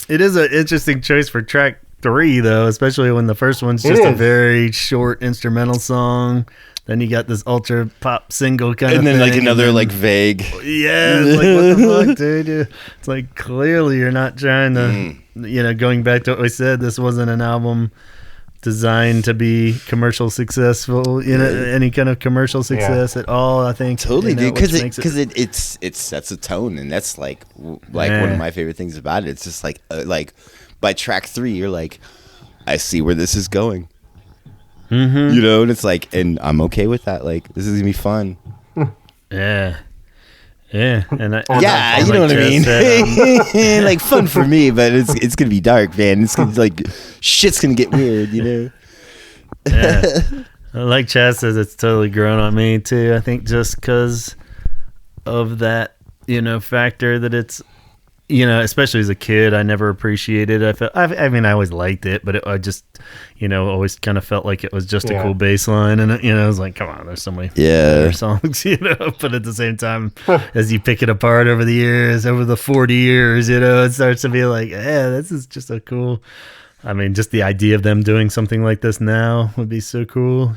is an interesting choice for track 3, though, especially when the first one's just a very short instrumental song. Then you got this ultra pop single kind of thing. And then like another like vague. Yeah, it's like, what the fuck, dude? It's like clearly you're not trying to, going back to what we said, this wasn't an album designed to be commercial successful, any kind of commercial success at all. I think totally, dude, because it sets a tone, and that's like one of my favorite things about it. It's just like by track 3, you're like, I see where this is going, and it's like, and I'm okay with that. Like, this is gonna be fun. Yeah, and you know what I mean. Said, like fun for me, but it's gonna be dark, man. It's gonna like shit's gonna get weird, Yeah, like Chaz says, it's totally grown on me too. I think just because of that, factor that it's, especially as a kid, I never appreciated it. I always liked it, but I just, always kind of felt like it was just a cool bass line. And, I was like, come on, there's so many other songs, but at the same time, as you pick it apart over the years, over the 40 years, it starts to be like, this is just a cool, just the idea of them doing something like this now would be so cool,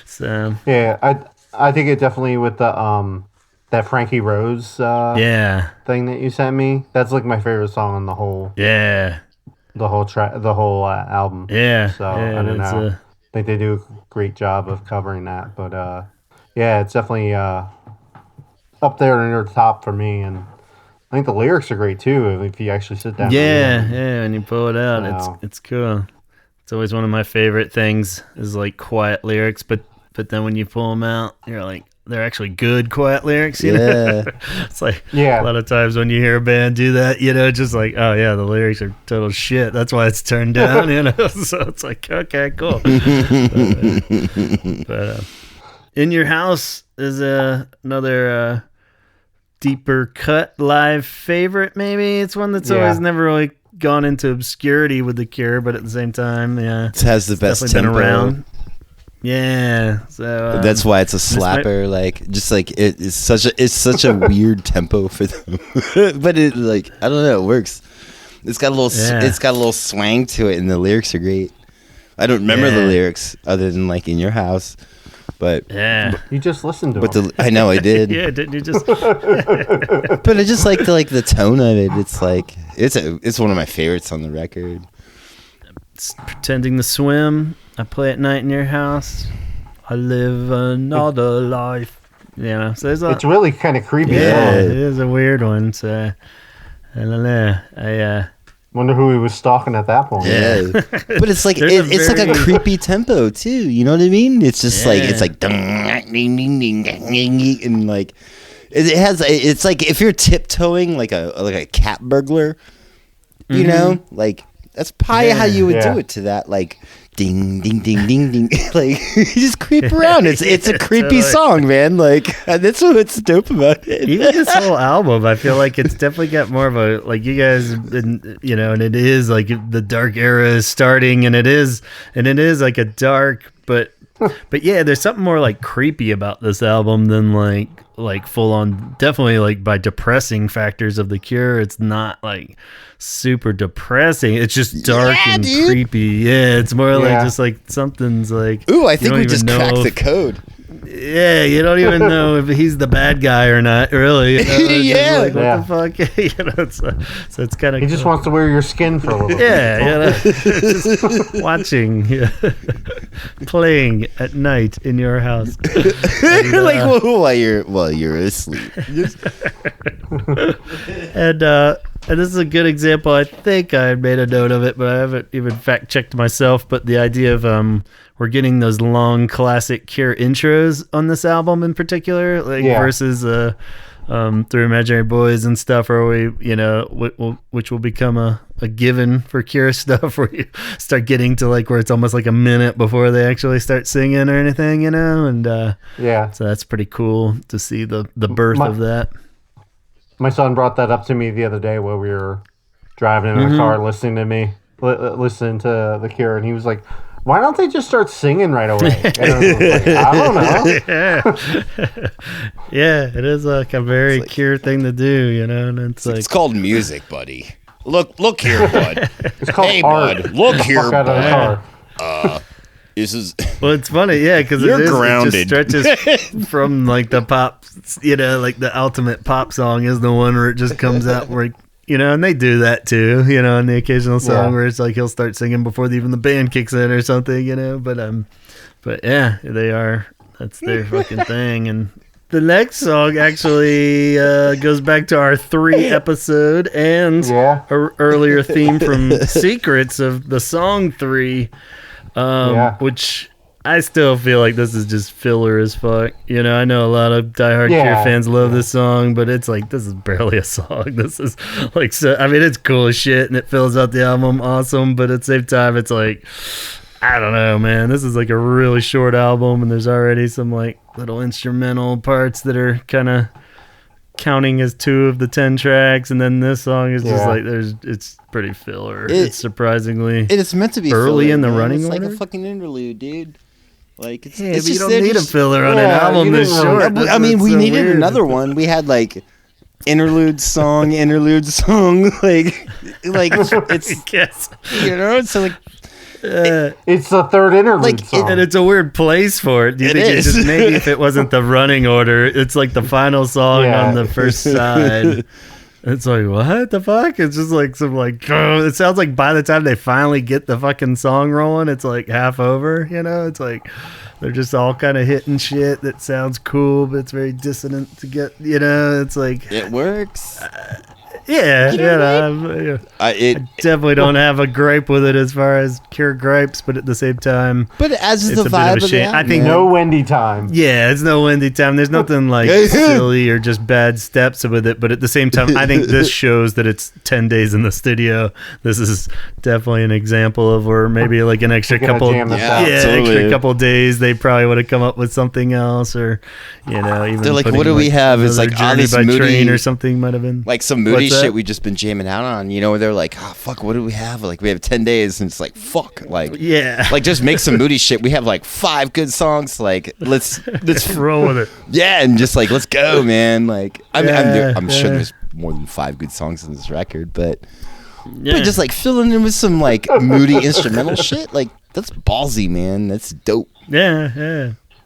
So. Yeah, I think it definitely with the, that Frankie Rose thing that you sent me, that's like my favorite song on the whole album. Yeah. So I don't know. I think they do a great job of covering that, but it's definitely up there near the top for me, and I think the lyrics are great too if you actually sit down. Yeah, when you pull it out, it's cool. It's always one of my favorite things is like quiet lyrics, but then when you pull them out, you're like, they're actually good quiet lyrics, It's like a lot of times when you hear a band do that, just like, oh yeah, the lyrics are total shit. That's why it's turned down, So it's like, okay, cool. In Your House is another deeper cut live favorite, maybe. It's one that's always never really gone into obscurity with The Cure, but at the same time, it has the best tempo. Been around. Yeah, so that's why it's a slapper. It's such a weird tempo for them, but it I don't know, it works. It's got a little swang to it, and the lyrics are great. I don't remember the lyrics other than In Your House, but you just listened to it. I know I did. Yeah, didn't you just? But I just like the tone of it. It's one of my favorites on the record. It's Pretending to Swim. I Play at Night in Your House. I Live Another Life. So it's really kind of creepy. Yeah, it is a weird one. So I don't know. Wonder who he was stalking at that point. Yeah, but it's it's like a creepy tempo too. You know what I mean? It's just ding ding ding ding, and it has. It's like if you're tiptoeing like a cat burglar, you know, that's probably how you would do it to that ding ding ding ding ding. You just creep around. It's a creepy song, man. That's what's dope about it. Even this whole album, I feel like it's definitely got more of a you guys have been, and it is the dark era is starting, and it is a dark but yeah, there's something more creepy about this album than full on, definitely by depressing factors of The Cure. It's not super depressing. It's just dark and creepy. Yeah, it's more just something's ooh, I think we just cracked the code. Yeah, you don't even know if he's the bad guy or not, really. What the fuck? So it's kind of. He just wants to wear your skin for a little bit. Yeah, just watching, playing at night in your house, and, while you're asleep. And this is a good example. I think I made a note of it, but I haven't even fact checked myself. But the idea of we're getting those long classic Cure intros on this album in particular, versus Through Imaginary Boys and stuff, or which will become a given for Cure stuff, where you start getting to where it's almost a minute before they actually start singing or anything, and so that's pretty cool to see the birth of that. My son brought that up to me the other day while we were driving in the car, listening to The Cure, and he was like, "Why don't they just start singing right away?" And I was like, I don't know. Yeah, it is a very Cure thing to do, and it's called music, buddy. Look here, bud. It's called art. Bud. Look here, bud. This is well, it's funny, because you're grounded. It just stretches from the pop, the ultimate pop song is the one where it just comes out where and they do that too, in the occasional song where it's he'll start singing before even the band kicks in or something, but yeah, that's their fucking thing. And the next song actually goes back to our 3 episode and our earlier theme from Secrets of the song 3. Which I still feel like this is just filler as fuck. I know a lot of diehard Cure fans love this song, but it's this is barely a song. This is it's cool as shit and it fills out the album awesome, but at the same time it's I don't know, man. This is a really short album, and there's already some little instrumental parts that are kind of counting as 2 of the 10 tracks, and then this song is just it's pretty filler. It's surprisingly. It's meant to be early filler, in the man. running It's order. like a fucking interlude, dude. It's but you don't need a filler on an album this short. We needed another one. We had interlude song, it's it's the third interlude song. And it's a weird place for it. Do you think it just maybe if it wasn't the running order, it's the final song on the first side. It's what the fuck? It's just some it sounds like by the time they finally get the fucking song rolling, it's half over, It's they're just all kind of hitting shit that sounds cool, but it's very dissonant to get, it's it works. I definitely don't have a gripe with it as far as Cure gripes, but at the same time, but as it's the a vibe bit of a shame. I think no Wendy time. Yeah, it's no Wendy time. There's nothing like silly or just bad steps with it, but at the same time, I think this shows that it's 10 days in the studio. This is definitely an example of where maybe like an extra couple, extra couple days, they probably would have come up with something else, or even they're like, what do we have? It's like Journey this by moody Train or something might have been like some moody shit we just been jamming out on. Where they're like, oh fuck, what do we have? Like we have 10 days, and it's like fuck, like like just make some moody shit. We have like 5 good songs. Like let's roll with it. Yeah, and just like let's go, man. Like I'm sure there's more than 5 good songs in this record, but just like filling in with some like moody instrumental shit, like that's ballsy, man. That's dope.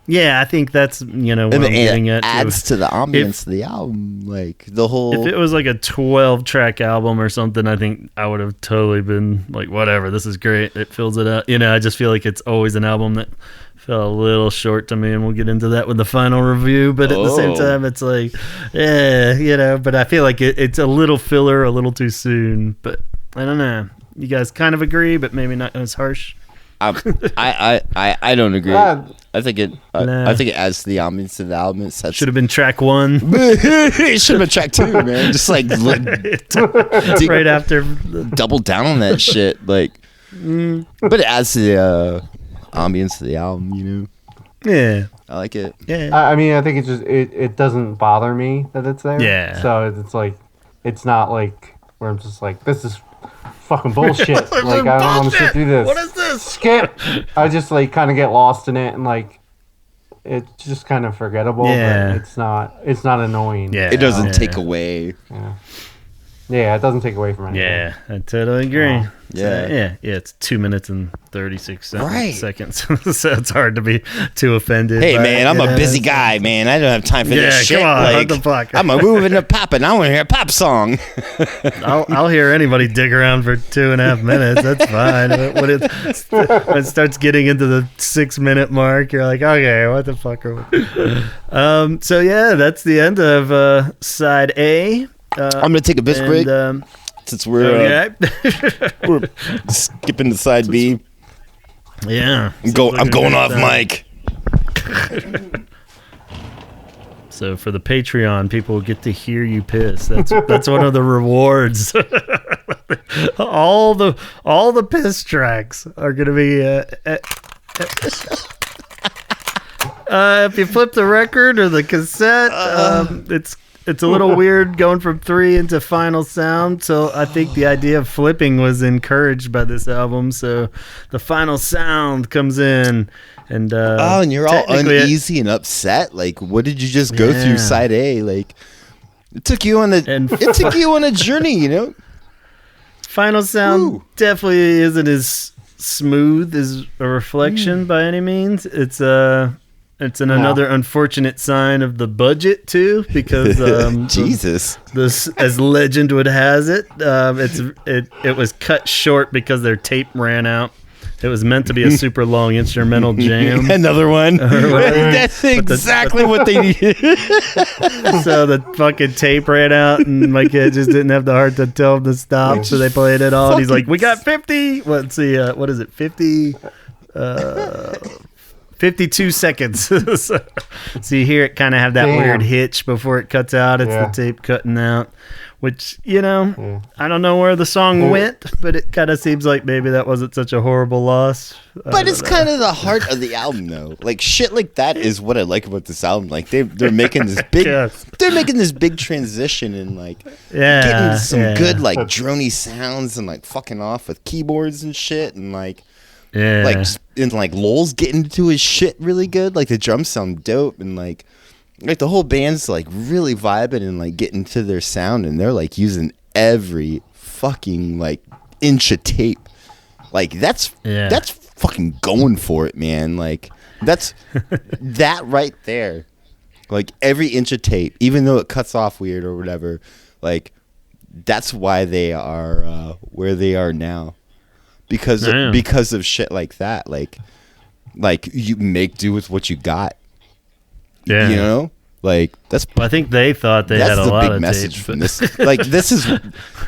Yeah, I think that's what I'm getting at. Adds to the ambience of the album, like the whole. If it was like a 12-track album or something, I think I would have totally been like, whatever, this is great. It fills it out. I just feel like it's always an album that fell a little short to me, and we'll get into that with the final review. But at the same time, it's like, but I feel like it's a little filler, a little too soon. But I don't know. You guys kind of agree, but maybe not as harsh. I don't agree. I think it adds to the ambience of the album. Should have been track 1. It should have been track 2, man. Just like right after, double down on that shit. Like, but it adds to the ambience of the album. Yeah, I like it. Yeah, I mean, I think it just it doesn't bother me that it's there. Yeah. So it's like it's not like where I'm just like, this is fucking bullshit. Like I don't want to sit through this. What is this? Skip. I just like kind of get lost in it, and like it's just kind of forgettable. Yeah. But it's not annoying. Yeah, it doesn't take away. Yeah, it doesn't take away from anything. Yeah, I totally agree. Yeah. It's 2 minutes and 36 seconds. So it's hard to be too offended. Hey, man, I'm a busy guy, man. I don't have time for this shit. Come on, like, what the fuck? I'm moving to pop, and I want to hear a pop song. I'll hear anybody dig around for 2.5 minutes. That's fine. When it starts getting into the 6-minute mark, you're like, okay, what the fuck are we? So yeah, that's the end of side A. I'm gonna take a piss break since we're skipping to side B. Yeah, I'm going off mic. So for the Patreon, people get to hear you piss. That's one of the rewards. all the piss tracks are gonna be. If you flip the record or the cassette, it's a little weird going from 3 into final sound. So I think the idea of flipping was encouraged by this album. So the final sound comes in, and and you're all uneasy and upset. Like, what did you just go through side A? Like, it took you on a journey. Final sound definitely isn't as smooth as a Reflection by any means. It's another unfortunate sign of the budget too, because Jesus, this, as legend would has it, it was cut short because their tape ran out. It was meant to be a super long instrumental jam. Another one. That's exactly what they needed. So the fucking tape ran out, and my kid just didn't have the heart to tell him to stop, so they played it all. And he's like, "We got 50. Let's see, what is it? 50." 52 seconds. So you hear it kind of have that weird hitch before it cuts out. It's the tape cutting out, which, I don't know where the song went, but it kind of seems like maybe that wasn't such a horrible loss. But it's kind of the heart of the album, though. Like, shit like that is what I like about this album. Like, they're making this big they're making this big transition and like getting some good like drony sounds and like fucking off with keyboards and shit, and like Lowell's getting into his shit really good. Like the drums sound dope, and like the whole band's like really vibing and like getting to their sound, and they're like using every fucking like inch of tape. Like that's fucking going for it, man. Like that's that right there. Like every inch of tape, even though it cuts off weird or whatever, like that's why they are where they are now. Because of shit like that, like you make do with what you got. Like that's. I think they thought they had a lot of message tape, from this. Like this is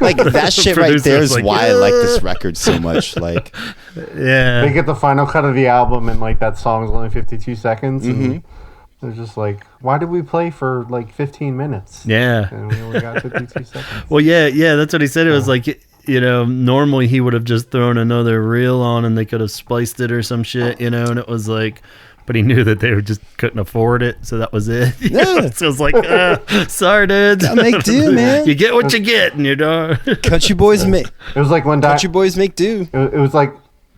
like that shit right there is why I like this record so much. Like, they get the final cut of the album and like that song's only 52 seconds. And they're just like, why did we play for like 15 minutes? Yeah, and we only got 52 seconds. Well, yeah, that's what he said. It was like, you know, normally he would have just thrown another reel on and they could have spliced it or some shit, you know, and it was like, but he knew that they just couldn't afford it, so that was it. Yeah. So it was like, sorry, dude. I make do, man. You get what you get, and you know. Country boys make. It was like when Country boys make do. It was like,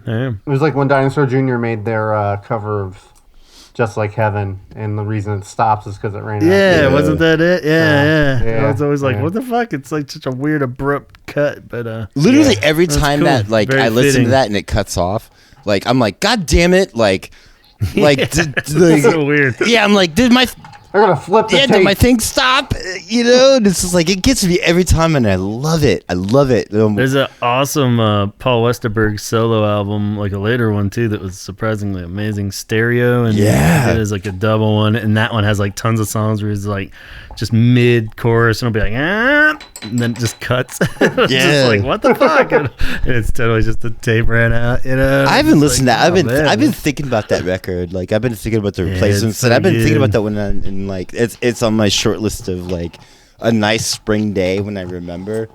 damn. It was like when Dinosaur Jr. made their cover of Just Like Heaven, and the reason it stops is because it ran out. Yeah, wasn't that it? Yeah. I was always like, yeah. what the fuck? It's like such a weird abrupt cut, but literally every time cool. that like Very I listen fitting. to that and it cuts off, like I'm like, God damn it, like it's so weird. Yeah, I'm like, did my They're gonna flip the did tape. my thing stop? You know, and it's just like it gets me every time, and I love it. I love it. There's an awesome Paul Westerberg solo album, like a later one too, that was surprisingly amazing. Stereo, and it is like a double one, and that one has like tons of songs where he's like just mid chorus, and it'll be like and then it just cuts. It's just like what the fuck, and it's totally just the tape ran out. You know, I haven't listened like, to that. I've been thinking about that record. Like I've been thinking about the replacements, and I've been thinking about that one, and like it's on my short list of like a nice spring day when I remember.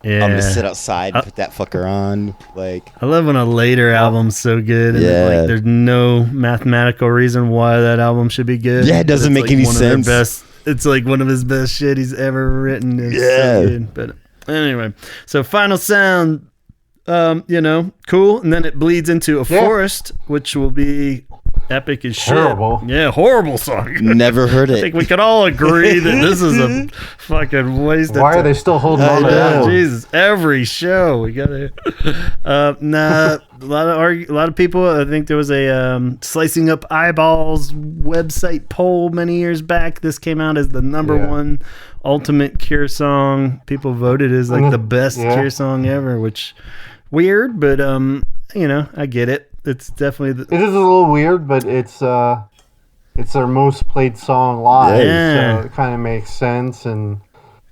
Yeah. I'm gonna sit outside and put that fucker on. Like I love when a later album's so good, and like there's no mathematical reason why that album should be good. Yeah, it doesn't make any sense. It's like one of his best shit he's ever written. It's so good. But anyway, so Final Sound, you know, cool, and then it bleeds into A Forest, which will be epic as shit. Horrible. Yeah, horrible song. Never heard it. I think we could all agree that this is a fucking waste of time. Why are they still holding on to that? Jesus, every show we gotta. A lot of people. I think there was a Slicing Up Eyeballs website poll many years back. This came out as the number one ultimate Cure song. People voted as like the best Cure song ever, which weird, but you know, I get it. It's definitely it is a little weird, but it's their most played song live, so it kind of makes sense, and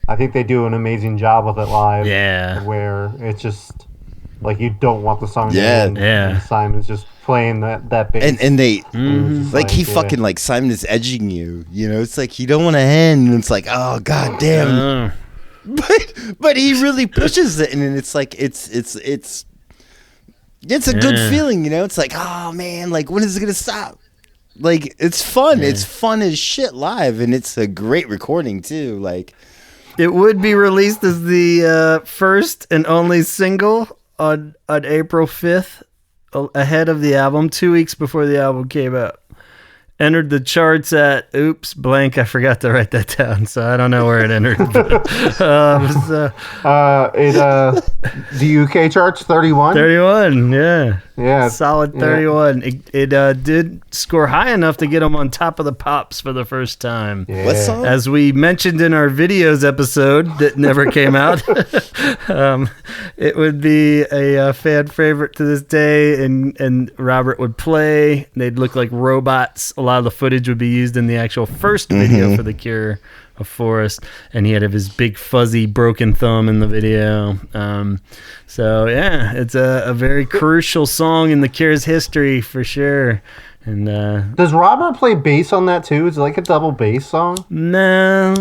I think they do an amazing job with it live. Yeah, where it's just like you don't want the song to end, and Simon's just playing that bass, and they like he fucking like Simon is edging you. You know, it's like you don't want to end, and it's like oh god damn, but he really pushes it, and it's like it's a good feeling, you know. It's like, oh man, like when is it gonna stop? Like it's fun. It's fun as shit live, and it's a great recording too. Like it would be released as the first and only single on April 5th, ahead of the album, 2 weeks before the album came out. Entered the charts at blank. I forgot to write that down, so I don't know where it entered. But, the UK charts 31. 31, yeah, solid 31. It did score high enough to get them on top of the pops for the first time. Yeah. What song? As we mentioned in our videos episode that never came out, it would be a fan favorite to this day, and Robert would play. They'd look like robots. A lot of the footage would be used in the actual first video for The Cure, A Forest, and he'd have his big fuzzy broken thumb in the video. So yeah, it's a very crucial song in The Cure's history for sure. And does Robert play bass on that too? Is it like a double bass song? No,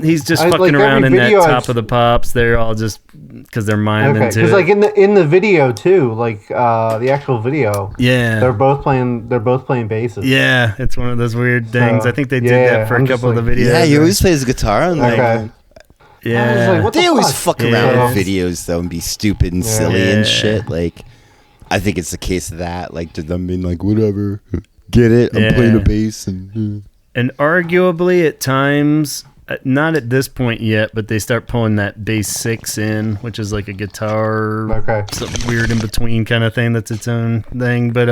he's just fucking around in that top of the pops. They're all just because they're miming to it. Because like in the video too, like the actual video, they're both playing basses. Yeah, it's one of those weird things. I think they did that for a couple of the videos. Yeah, he always plays guitar on there. Okay. Yeah, like, they always fuck around with videos though and be stupid and silly and shit. Like, I think it's a case of that. Like, to them being like, whatever, get it. I'm playing the bass and arguably at times, not at this point yet, but they start pulling that bass 6 in, which is like a guitar, something weird in between kind of thing. That's its own thing, but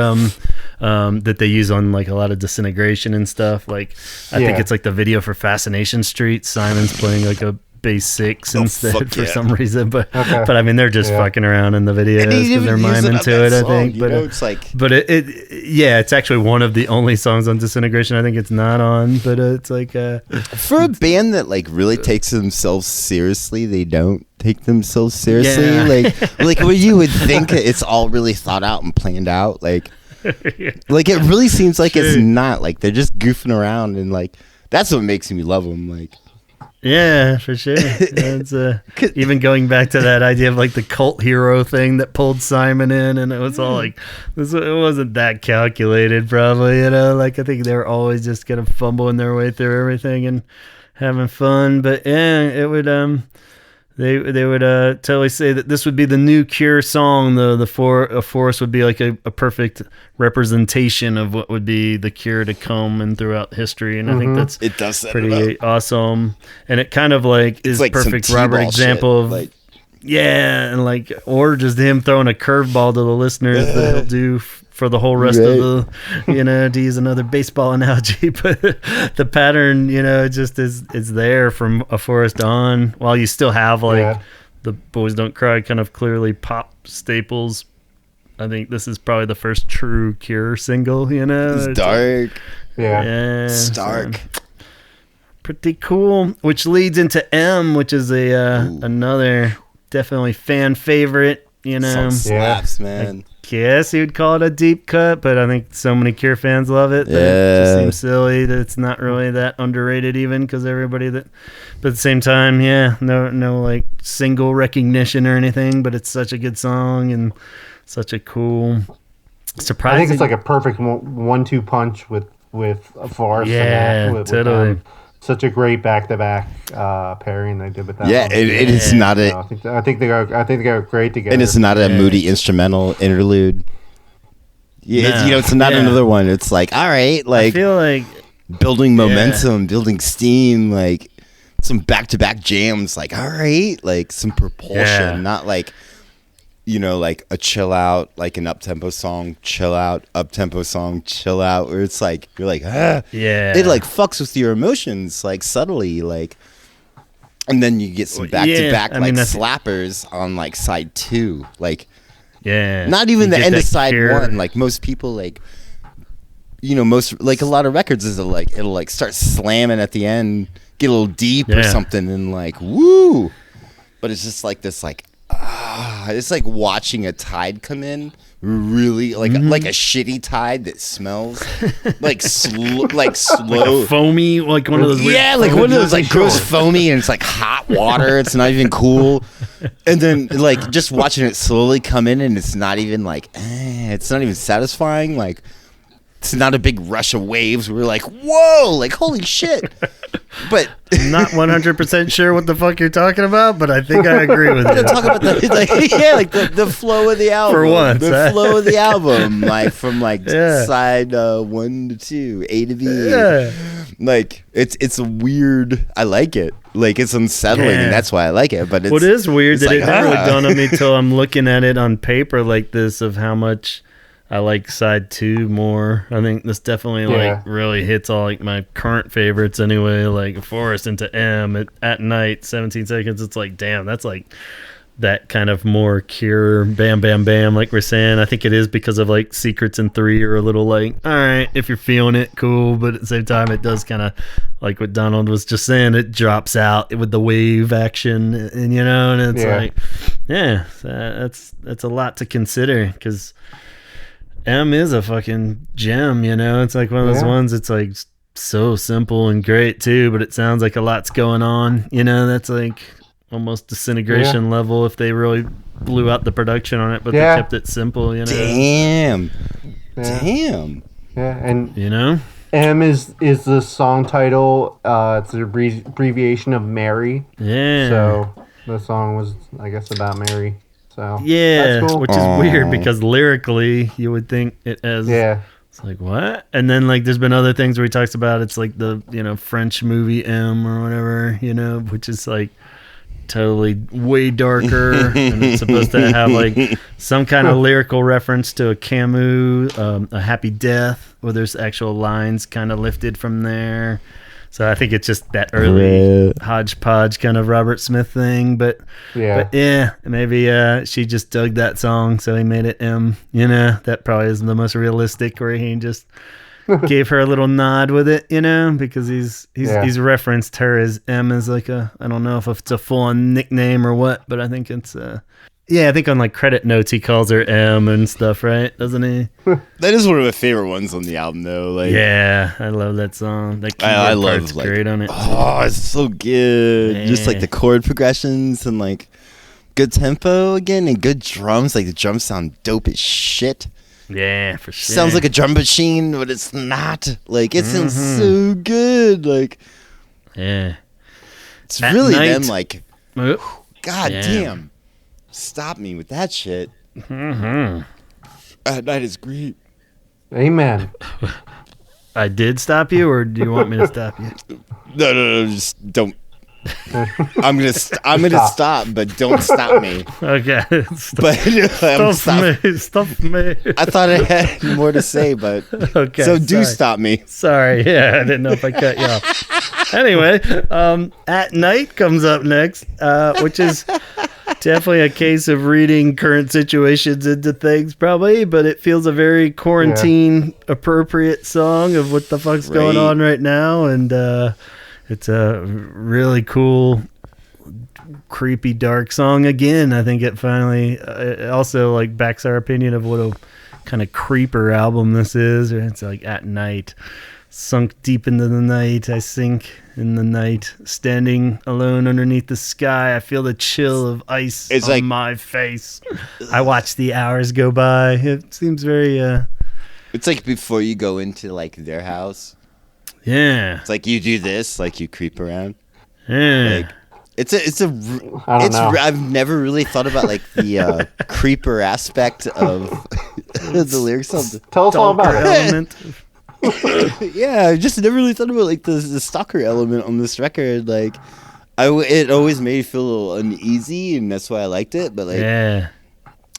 that they use on like a lot of Disintegration and stuff. Like, I think it's like the video for Fascination Street. Simon's playing like a bass 6 instead fuck for yeah. some reason, but I mean they're just fucking around in the videos because they're miming to it. I think, but it's like, but it's actually one of the only songs on Disintegration I think it's not on, but it's like for a band that like really takes themselves seriously, they don't take themselves seriously. Yeah. Like where you would think it's all really thought out and planned out, like it really seems like it's not. Like they're just goofing around, and like that's what makes me love them. Like. Yeah, for sure. It's even going back to that idea of like the cult hero thing that pulled Simon in, and it was all like it wasn't that calculated, probably. Like I think they were always just kind of fumbling their way through everything and having fun. But yeah, it would they would totally say that this would be the new Cure song. The Forest would be like a perfect representation of what would be the Cure to come and throughout history, and I think that's pretty awesome. And it kind of like is like perfect Robert example of like, and like, or just him throwing a curveball to the listeners that he'll do for the whole rest of the, to use another baseball analogy, but the pattern, just is there from A Forest on, while you still have like the Boys Don't Cry kind of clearly pop staples. I think this is probably the first true Cure single, It's dark. Yeah. It's dark. Pretty cool, which leads into M, which is another definitely fan favorite, Song slaps, man. Guess you'd call it a deep cut, but I think so many Cure fans love it that it just seems silly that it's not really that underrated, even because everybody but at the same time, no like single recognition or anything, but it's such a good song and such a cool surprise. I think it's like a perfect 1-2 punch with A Forest. Totally. Such a great back-to-back pairing they did with that. Yeah, it is not a. I think they go great together. And it's not a moody instrumental interlude. Yeah, it's not another one. It's like, all right, like I feel like building momentum, building steam, like some back-to-back jams. Like, all right, like some propulsion, not like. Like a chill out, like an up-tempo song, chill out, up-tempo song, chill out, where it's like, you're like, it like fucks with your emotions, like subtly, like, and then you get some back-to-back slappers on like side 2, like, not even the end of side 1, like most people like, most, like a lot of records is it'll like start slamming at the end, get a little deep or something, and like, woo, but it's just like this, like, it's like watching a tide come in, really like a shitty tide that smells like slow, like foamy, like one of those like one of those like gross foamy, and it's like hot water. It's not even cool, and then like just watching it slowly come in, and it's not even like it's not even satisfying. Like it's not a big rush of waves. We're like, whoa, like holy shit. But not 100% sure what the fuck you're talking about, but I think I agree with you. Talk about the flow of the album. For once, flow of the album, like from like side 1 to 2, A to B. Yeah. Like it's a weird. I like it. Like it's unsettling, and that's why I like it. But what is weird that it never really dawned on me till I'm looking at it on paper like this of how much I like side 2 more. I think this definitely like really hits all like my current favorites anyway. Like Forest into M at night, 17 seconds. It's like, damn, that's like that kind of more Cure, bam, bam, bam. Like we're saying, I think it is because of like Secrets in 3 are a little like, all right, if you're feeling it, cool. But at the same time, it does kind of like what Donald was just saying. It drops out with the wave action, and and it's like, that's a lot to consider because. M is a fucking gem, it's like one of those ones. It's like so simple and great too, but it sounds like a lot's going on, that's like almost Disintegration level if they really blew out the production on it, but they kept it simple, Damn. Yeah, and M is the song title. It's an abbreviation of Mary. Yeah. So the song was, I guess, about Mary. So that's cool. Which is weird because lyrically you would think it has it's like what? And then like there's been other things where he talks about it's like the French movie M or whatever, which is like totally way darker and it's supposed to have like some kind of lyrical reference to a Camus, A Happy Death, where there's actual lines kind of lifted from there. So I think it's just that early hodgepodge kind of Robert Smith thing. But yeah, maybe she just dug that song, so he made it M. You know, that probably is the most realistic, where he just gave her a little nod with it, you know, because he's referenced her as M as like I don't know if it's a full-on nickname or what, but I think it's I think on like credit notes he calls her M and stuff, right? Doesn't he? That is one of my favorite ones on the album, though. Like, yeah, I love that song. That I love part's great on it. Oh, it's so good. Yeah. Just like the chord progressions and like good tempo again and good drums. Like the drums sound dope as shit. Yeah, for sure. Sounds like a drum machine, but it's not. Like it sounds so good. Like, yeah, it's really them. Like, God damn. Stop me with that shit. At Night is great. Amen. I did stop you, or do you want me to stop you? No, just don't. I'm gonna stop, but don't stop me. Okay. Stop me. I thought I had more to say, but okay. So do stop me. Sorry. Yeah, I didn't know if I cut you off. Anyway, At Night comes up next, which is definitely a case of reading current situations into things, probably, but it feels a very quarantine appropriate song of what the fuck's going on right now, and it's a really cool, creepy, dark song. Again, I think it finally it also like backs our opinion of what a kind of creeper album this is. It's like At Night. Sunk deep into the night, I sink in the night, standing alone underneath the sky. I feel the chill of ice on my face. I watch the hours go by. It seems very it's like before you go into like their house. Yeah. It's like you do this, like you creep around. Yeah. Like, I've never really thought about like the creeper aspect of the lyrics of the Tell us all about it. Element. Yeah, I just never really thought about like the stalker element on this record. Like, it always made me feel a little uneasy, and that's why I liked it. But like,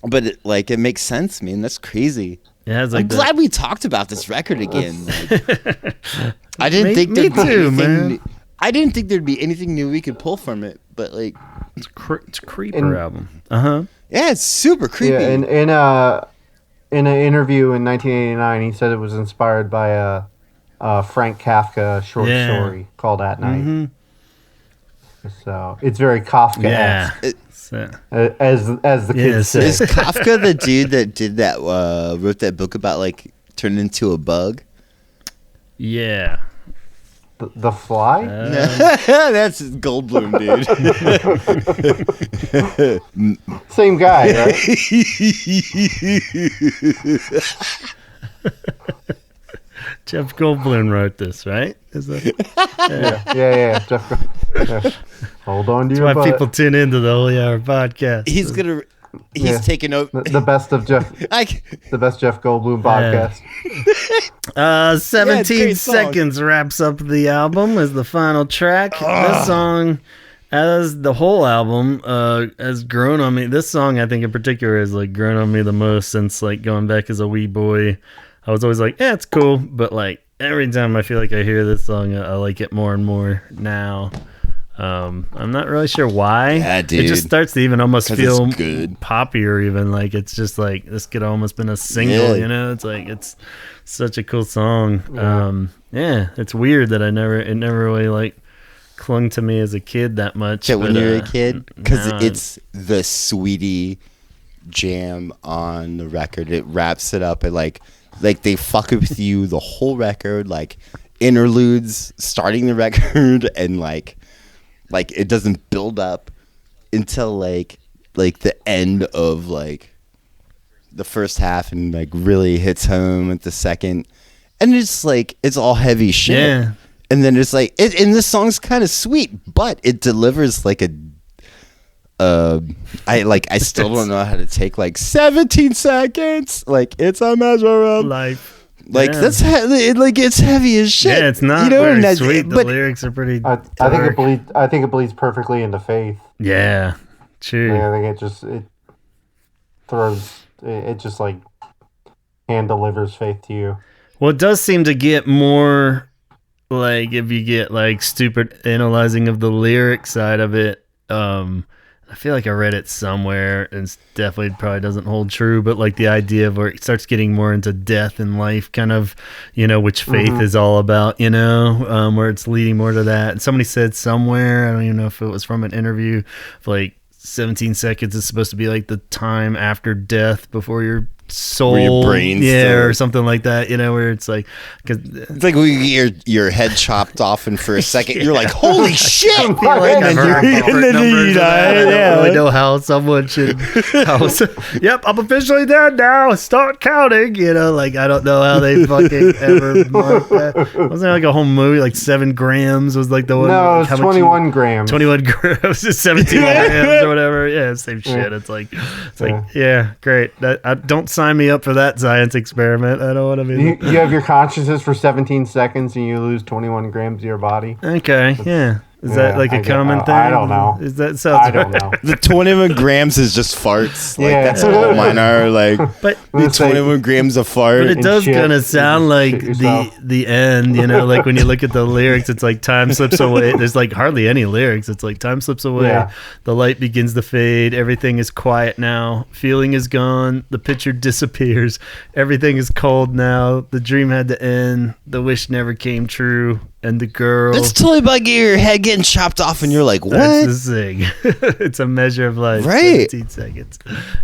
but it makes sense, man. That's crazy. Yeah, it's like I'm glad we talked about this record again. Like, I Me didn't think there'd be too, anything. man. I didn't think there'd be anything new we could pull from it, but like, it's a creeper album. Yeah, it's super creepy. Yeah, in an interview in 1989, he said it was inspired by a Frank Kafka short story called At Night. So it's very Kafka-esque. As the kids say. Is Kafka the dude that did that wrote that book about like turning into a bug? Yeah. The Fly? That's Goldblum, dude. Same guy, right? Jeff Goldblum wrote this, right? Is that? Yeah. Jeff. Hold on to your That's why butt. people tune into the Holy Hour podcast. He's taking over the best of Jeff. The best Jeff Goldblum podcast. 17 seconds wraps up the album as the final track. This song, as the whole album, has grown on me. This song, I think in particular, has like grown on me the most since like going back as a wee boy. I was always like, yeah, it's cool, but like every time I feel like I hear this song, I like it more and more now. I'm not really sure why. Yeah, dude. It just starts to even almost feel good. poppier, even like it's just like this could almost been a single. You know, it's like it's such a cool song. It's weird that it never really like clung to me as a kid that much. Yeah, when you're a kid, because it's the sweetie jam on the record. It wraps it up and like they fuck with you the whole record, like interludes starting the record and like it doesn't build up until like the end of like the first half and like really hits home at the second, and it's like it's all heavy shit. Yeah. And then it's like and this song's kind of sweet, but it delivers like I still don't know how to take like 17 seconds. Like it's a measure of life. Like that's it's heavy as shit. Yeah, it's not very sweet. The lyrics are pretty. I think it bleeds perfectly into Faith. Yeah, true. Yeah, I think it just like hand delivers Faith to you. Well, it does seem to get more like if you get like stupid analyzing of the lyric side of it, I feel like I read it somewhere, and it's definitely probably doesn't hold true, but like the idea of where it starts getting more into death and life, kind of, which faith is all about, where it's leading more to that. And somebody said somewhere, I don't even know if it was from an interview, like 17 seconds is supposed to be like the time after death before your soul, where your brain, or something like that, where it's like, cause it's like when you get your head chopped off, and for a second you're like, holy shit, and then you die. I don't really know how someone should. Yep, I'm officially dead now. Start counting. Like I don't know how they fucking ever mark that. Wasn't there like a whole movie like 7 grams was like the one? No, it's 21 grams. 21 grams, 17 grams or whatever. Yeah, same shit. It's like, yeah, great. I don't sign me up for that science experiment. I don't want to be. You have your consciousness for 17 seconds and you lose 21 grams of your body. Okay, yeah. Is that like a common thing? I don't know. Is that sounds? I don't know. The 21 grams is just farts. Like that's all mine are. Like, but the 21 grams of fart. But it does kind of sound like the end. Like when you look at the lyrics, it's like time slips away. There's like hardly any lyrics. It's like time slips away. Yeah. The light begins to fade. Everything is quiet now. Feeling is gone. The picture disappears. Everything is cold now. The dream had to end. The wish never came true. And the girl. It's totally about your head getting chopped off, and you're like, what? That's the thing. It's a measure of life. Right. 17 seconds.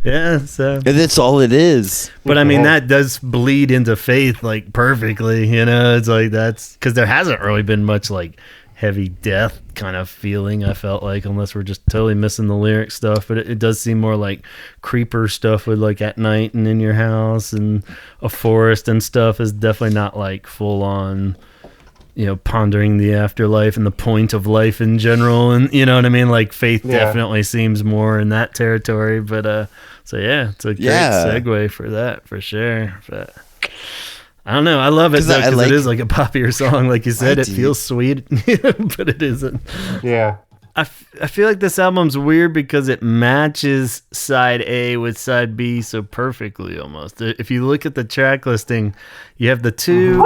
Yeah. So. And that's all it is. But I mean, that does bleed into faith like perfectly. It's like that's because there hasn't really been much like heavy death kind of feeling, I felt like, unless we're just totally missing the lyric stuff. But it does seem more like creeper stuff with like at night and in your house and a forest and stuff is definitely not like full on. Pondering the afterlife and the point of life in general. And you know what I mean? Like faith definitely seems more in that territory. But, so yeah, it's a great segue for that, for sure. But I don't know. I love it though, because it is like a poppier song. Like you said, it feels sweet, but it isn't. Yeah. I feel like this album's weird because it matches side A with side B so perfectly almost. If you look at the track listing, you have the two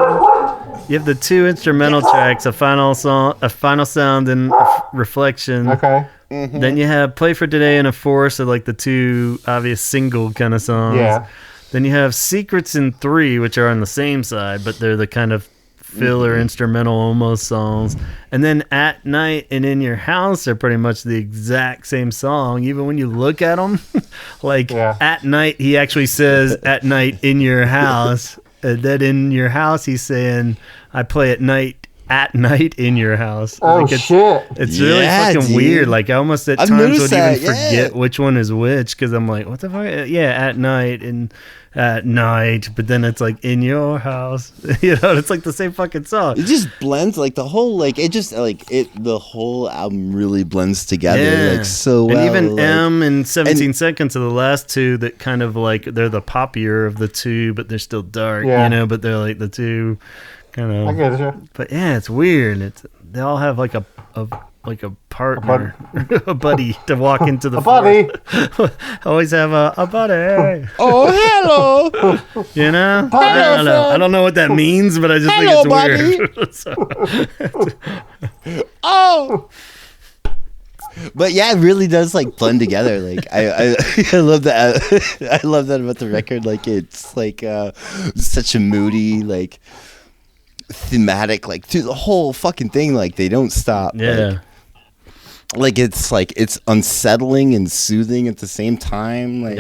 instrumental tracks, a final sound and reflection. Okay. Mm-hmm. Then you have Play for Today and A Force, so like the two obvious single kind of songs. Yeah. Then you have Secrets in 3, which are on the same side, but they're the kind of filler instrumental almost songs. And then At Night and In Your House are pretty much the exact same song, even when you look at them. At Night, he actually says At Night in Your House. And then In Your House, he's saying I play at night in your house. Oh, shit. It's really fucking weird. Like I almost at times would even forget which one is which, because I'm like, what the fuck? Yeah, at night and at night, but then it's like in your house. It's like the same fucking song. It just blends like the whole the whole album really blends together like so well. And even M and 17 Seconds are the last two that kind of like they're the poppier of the two, but they're still dark, but they're like the two kind of. I get you. But yeah, it's weird. They all have like a partner, a buddy to walk into the buddy. Always have a buddy. Oh, hello. I don't know what that means, but I just think it's weird. Oh. But yeah, it really does like blend together. Like I love that. I love that about the record. Like it's like such a thematic, moody like through the whole fucking thing. Like they don't stop. Yeah. Like it's unsettling and soothing at the same time. Like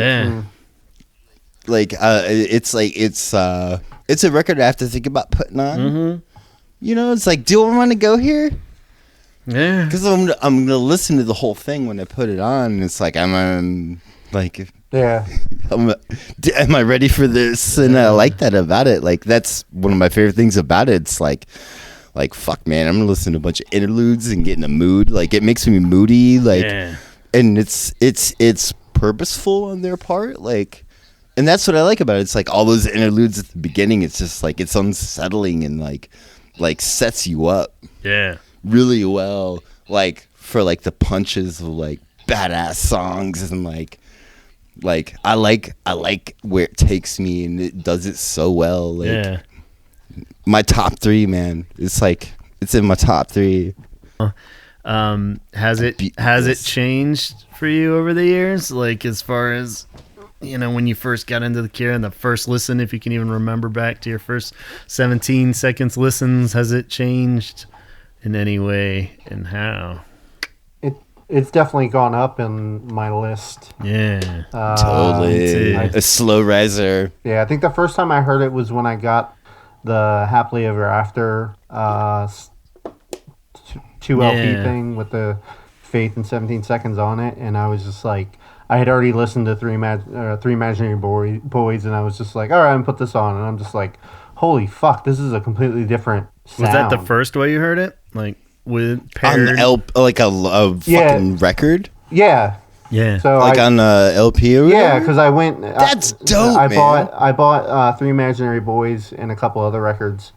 it's a record I have to think about putting on. Mm-hmm. It's like, do I want to go here? Yeah, because I'm gonna listen to the whole thing when I put it on, and it's like am I ready for this? And I like that about it. Like that's one of my favorite things about it. It's like fuck, man, I'm gonna listen to a bunch of interludes and get in a mood. Like it makes me moody. And it's purposeful on their part. Like, and that's what I like about it. It's like all those interludes at the beginning. It's just like it's unsettling and like sets you up. Yeah. Really well, like for like the punches of like badass songs and like I like where it takes me, and it does it so well. Like my top 3, man, it's like It's in my top 3. Has it changed for you over the years? Like as far as when you first got into the Cure and the first listen, if you can even remember back to your first 17 seconds listens, has it changed in any way, and how? It's definitely gone up in my list. Yeah. Totally. A slow riser. Yeah, I think the first time I heard it was when I got the Happily Ever After 2 LP thing with the Faith and 17 Seconds on it, and I was just like, I had already listened to Three Imaginary Boys, and I was just like, all right, I'm put this on, and I'm just like, holy fuck, this is a completely different sound. Was that the first way you heard it? Like with paired... on like a fucking record? Yeah. Yeah. So on LP or yeah, because I went. That's dope, I man. bought Three Imaginary Boys and a couple other records,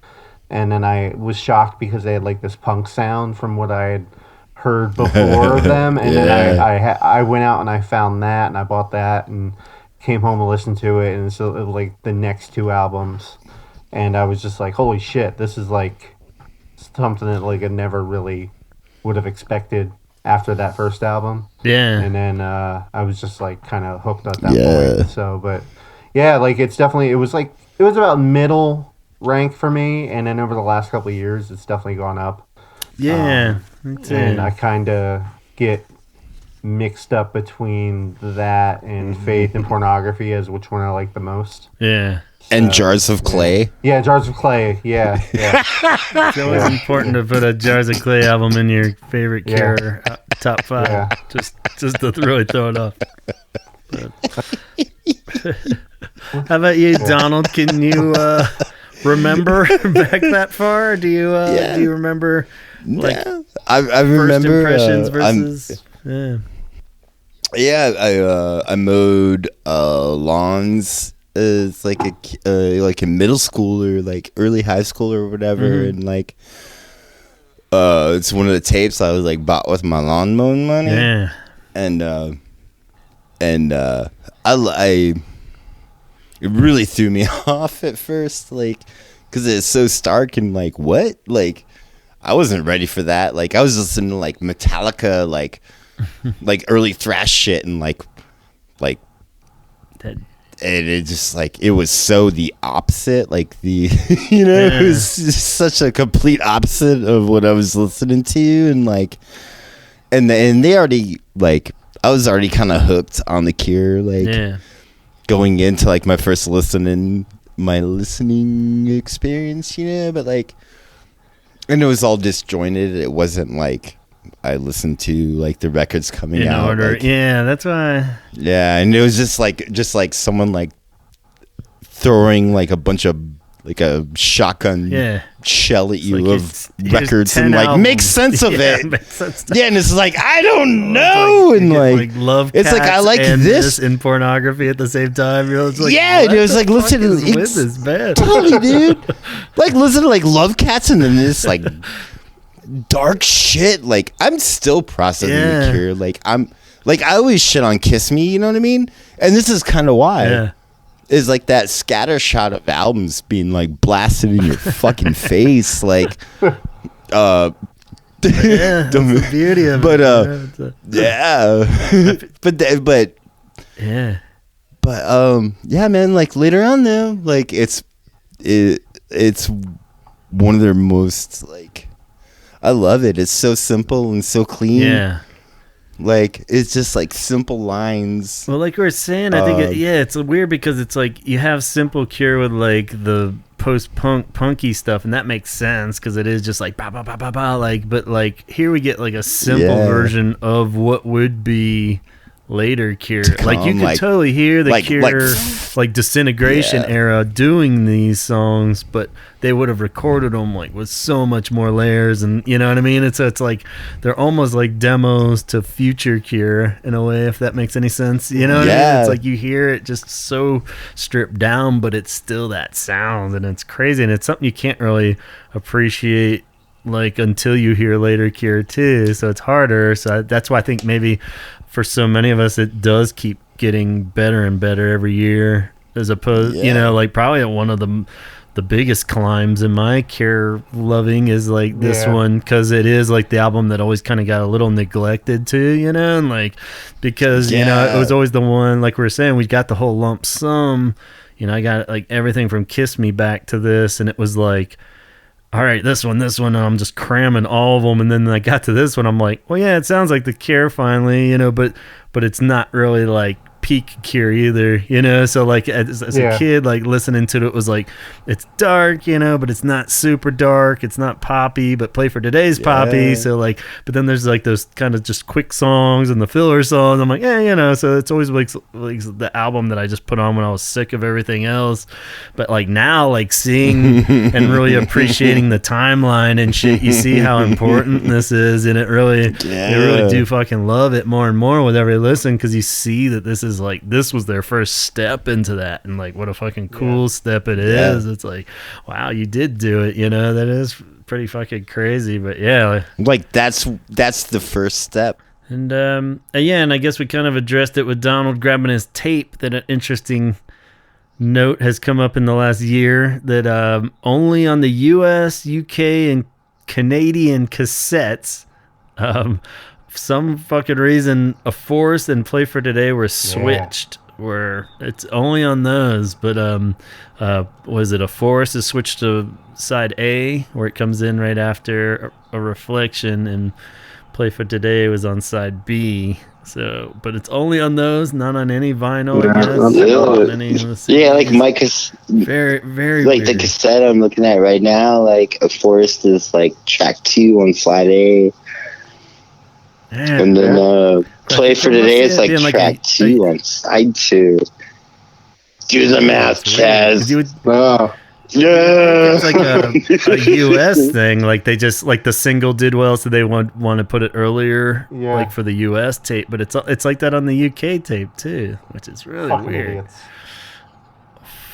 and then I was shocked because they had like this punk sound from what I had heard before of them, and then I went out and I found that and I bought that and came home and listened to it, and so it was like the next 2 albums, and I was just like, holy shit, this is like something that like I never really would have expected after that first album. Yeah. And then I was just like kind of hooked at that point. So, but yeah, like it was about middle rank for me, and then over the last couple of years it's definitely gone up. Yeah. And I kind of get mixed up between that and Faith and Pornography as which one I like the most. Yeah. And Jars of Clay. Yeah, Jars of Clay. Yeah. It's always important to put a Jars of Clay album in your favorite Cure top 5. Yeah. Just to really throw it off. How about you, Donald? Can you remember back that far? Do you remember like I remember first impressions versus I mowed lawns as like a middle school or like early high school or whatever, and like it's one of the tapes I was like bought with my lawn mowing money. Yeah. And I it really threw me off at first, like, because it's so stark and like, what? Like, I wasn't ready for that. Like, I was listening to like Metallica, like early thrash shit, and like that. And it just like, it was so the opposite, like the it was just such a complete opposite of what I was listening to, and like, and they already like, I was already kind of hooked on the Cure, like going into like my first listening experience, but like, and it was all disjointed. It wasn't like I listened to like the records coming in out order. like, That's why. Yeah, and it was just like someone like throwing like a bunch of like a shotgun shell at you like of records and like albums. make sense of it. Makes sense And it's like, I don't know, like, and like love. It's like I like and this in Pornography at the same time. It's like, it was like listen to this bad. Totally, dude. Like listen to like Love Cats and then this like dark shit. Like I'm still processing the Cure. Like I'm like I always shit on Kiss Me, you know what I mean? And this is kind of why. Yeah. Is like that scatter shot of albums being like blasted in your fucking face, like that's the beauty of but it. Yeah, man, like later on though, like it's one of their most like, I love it. It's so simple and so clean. Yeah. Like it's just like simple lines. Well, like we were saying, I think it's weird because it's like you have simple Cure with like the post-punk punky stuff, and that makes sense because it is just like ba ba ba ba ba, like. But like here we get like a simple version of what would be later Cure. Like you could totally hear the Cure like Disintegration era doing these songs, but they would have recorded them like with so much more layers, and you know what I mean. It's like they're almost like demos to future Cure in a way, if that makes any sense. You know what I mean? It's like you hear it just so stripped down, but it's still that sound, and it's crazy, and it's something you can't really appreciate like until you hear later Cure too. So it's harder. So that's why I think maybe for so many of us it does keep getting better and better every year, as opposed like probably one of the biggest climbs in my care loving is like this one, because it is like the album that always kind of got a little neglected too, you know, and like because you know it was always the one, like we were saying, we got the whole lump sum, you know, I got like everything from Kiss Me Back to this, and it was like, all right, this one, and I'm just cramming all of them, and then I got to this one, I'm like, well, yeah, it sounds like the Cure finally, you know, but it's not really like peak Cure either, you know, so like as a kid, like listening to it was like, it's dark, you know, but it's not super dark, it's not poppy, but Play for Today's poppy, so like, but then there's like those kind of just quick songs and the filler songs, I'm like, yeah, you know, so it's always like the album that I just put on when I was sick of everything else. But like now, like seeing and really appreciating the timeline and shit, you see how important this is, and it really do fucking love it more and more with every listen, because you see that this is like, this was their first step into that, and like what a fucking cool step it is. It's like, wow, you did do it, you know. That is pretty fucking crazy. But yeah, like that's the first step. And and I guess we kind of addressed it with Donald grabbing his tape, that an interesting note has come up in the last year, that only on the US, UK, and Canadian cassettes, some fucking reason, A Force and Play for Today were switched, where it's only on those. But was it A Force is switched to side A, where it comes in right after a Reflection, and Play for Today was on side B. So, but it's only on those, not on any vinyl. Like my very, very like weird. The cassette I'm looking at right now, like A Forest is like track 2 on side A. And then Play for Today is like track 2 on side 2. Do the math, Chaz. It's like a US thing. Like they just, like the single did well, so they want to put it earlier, like for the US tape. But it's like that on the UK tape too, which is really weird. Idiots.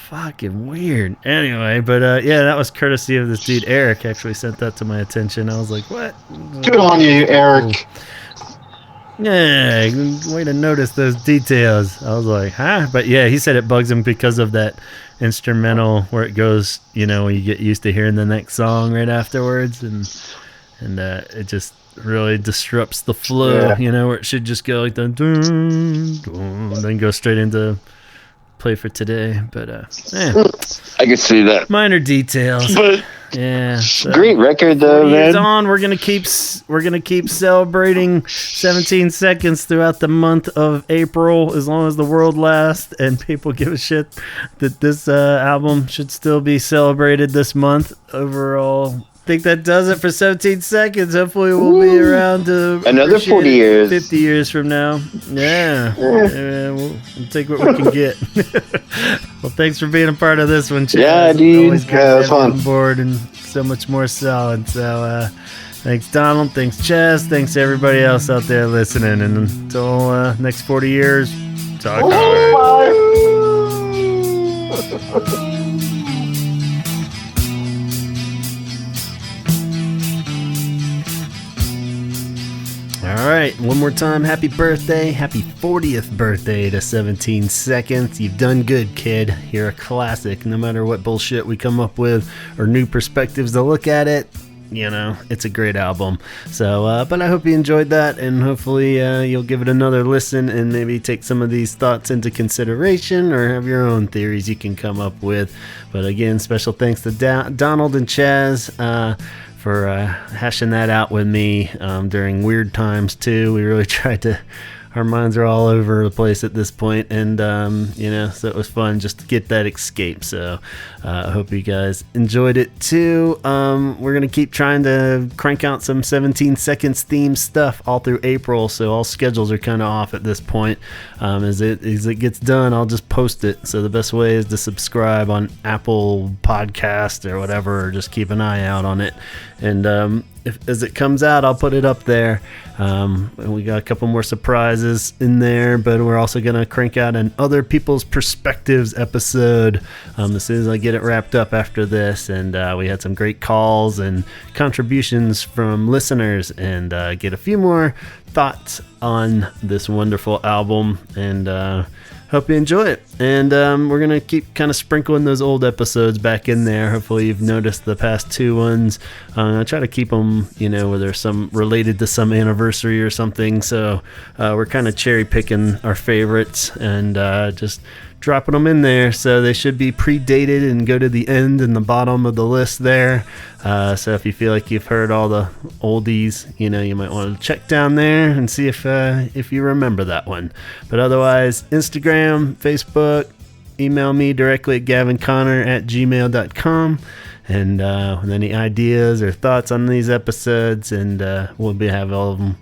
Fucking weird. Anyway, but that was courtesy of this dude Eric. Actually sent that to my attention. I was like, what? Good on you, Eric. Yeah, way to notice those details. I was like, huh? But yeah, he said it bugs him because of that instrumental where it goes, you know, when you get used to hearing the next song right afterwards, and it just really disrupts the flow, you know, where it should just go like the dun, dun, then go straight into Play for Today. But I can see that. Minor details. But so, great record though, man. On, we're gonna keep celebrating 17 seconds throughout the month of April, as long as the world lasts and people give a shit that this album should still be celebrated this month overall. I think that does it for 17 seconds. Hopefully we'll be around to another 40 years, 50 years from now. We'll take what we can get. Well, thanks for being a part of this one, Chaz. Yeah, dude. Always good it was to have you fun. on board, and so much more solid. So thanks, Donald. Thanks, Chaz. Thanks to everybody else out there listening. And until next 40 years, talk about it. All right, one more time, happy birthday, happy 40th birthday to 17 Seconds. You've done good, kid. You're a classic. No matter what bullshit we come up with or new perspectives to look at it, you know, it's a great album. So, but I hope you enjoyed that, and hopefully you'll give it another listen and maybe take some of these thoughts into consideration, or have your own theories you can come up with. But again, special thanks to Donald and Chaz for hashing that out with me during weird times too. We really tried to, our minds are all over the place at this point, and you know, so it was fun just to get that escape. So I hope you guys enjoyed it too. We're gonna keep trying to crank out some 17 Seconds themed stuff all through April, so all schedules are kind of off at this point. As it gets done, I'll just post it. So the best way is to subscribe on Apple Podcast or whatever, or just keep an eye out on it. And as it comes out, I'll put it up there. And we got a couple more surprises in there, but we're also going to crank out an Other People's Perspectives episode as soon as I get it wrapped up after this. And we had some great calls and contributions from listeners, and get a few more thoughts on this wonderful album. And hope you enjoy it. And we're going to keep kind of sprinkling those old episodes back in there. Hopefully you've noticed the past 2 ones. I try to keep them, where there's some related to some anniversary or something. So we're kind of cherry picking our favorites and just dropping them in there. So they should be predated and go to the end and the bottom of the list there. So if you feel like you've heard all the oldies, you might want to check down there and see if you remember that one. But otherwise, Instagram, Facebook, email me directly at gavinconnor@gmail.com. And with any ideas or thoughts on these episodes, and we'll have all of them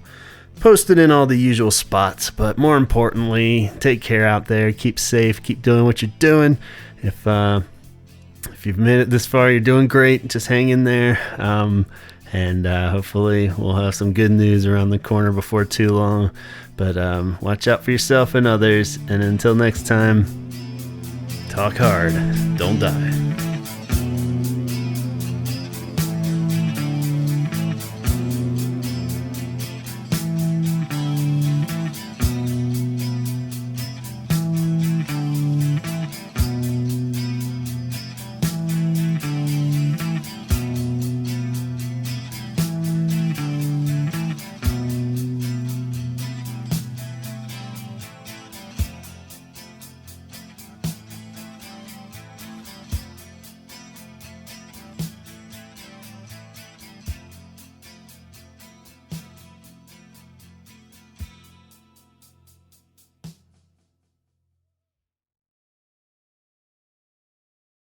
posted in all the usual spots. But more importantly, take care out there, keep safe, keep doing what you're doing. If you've made it this far, you're doing great. Just hang in there, and hopefully we'll have some good news around the corner before too long. But watch out for yourself and others, and until next time, talk hard, don't die.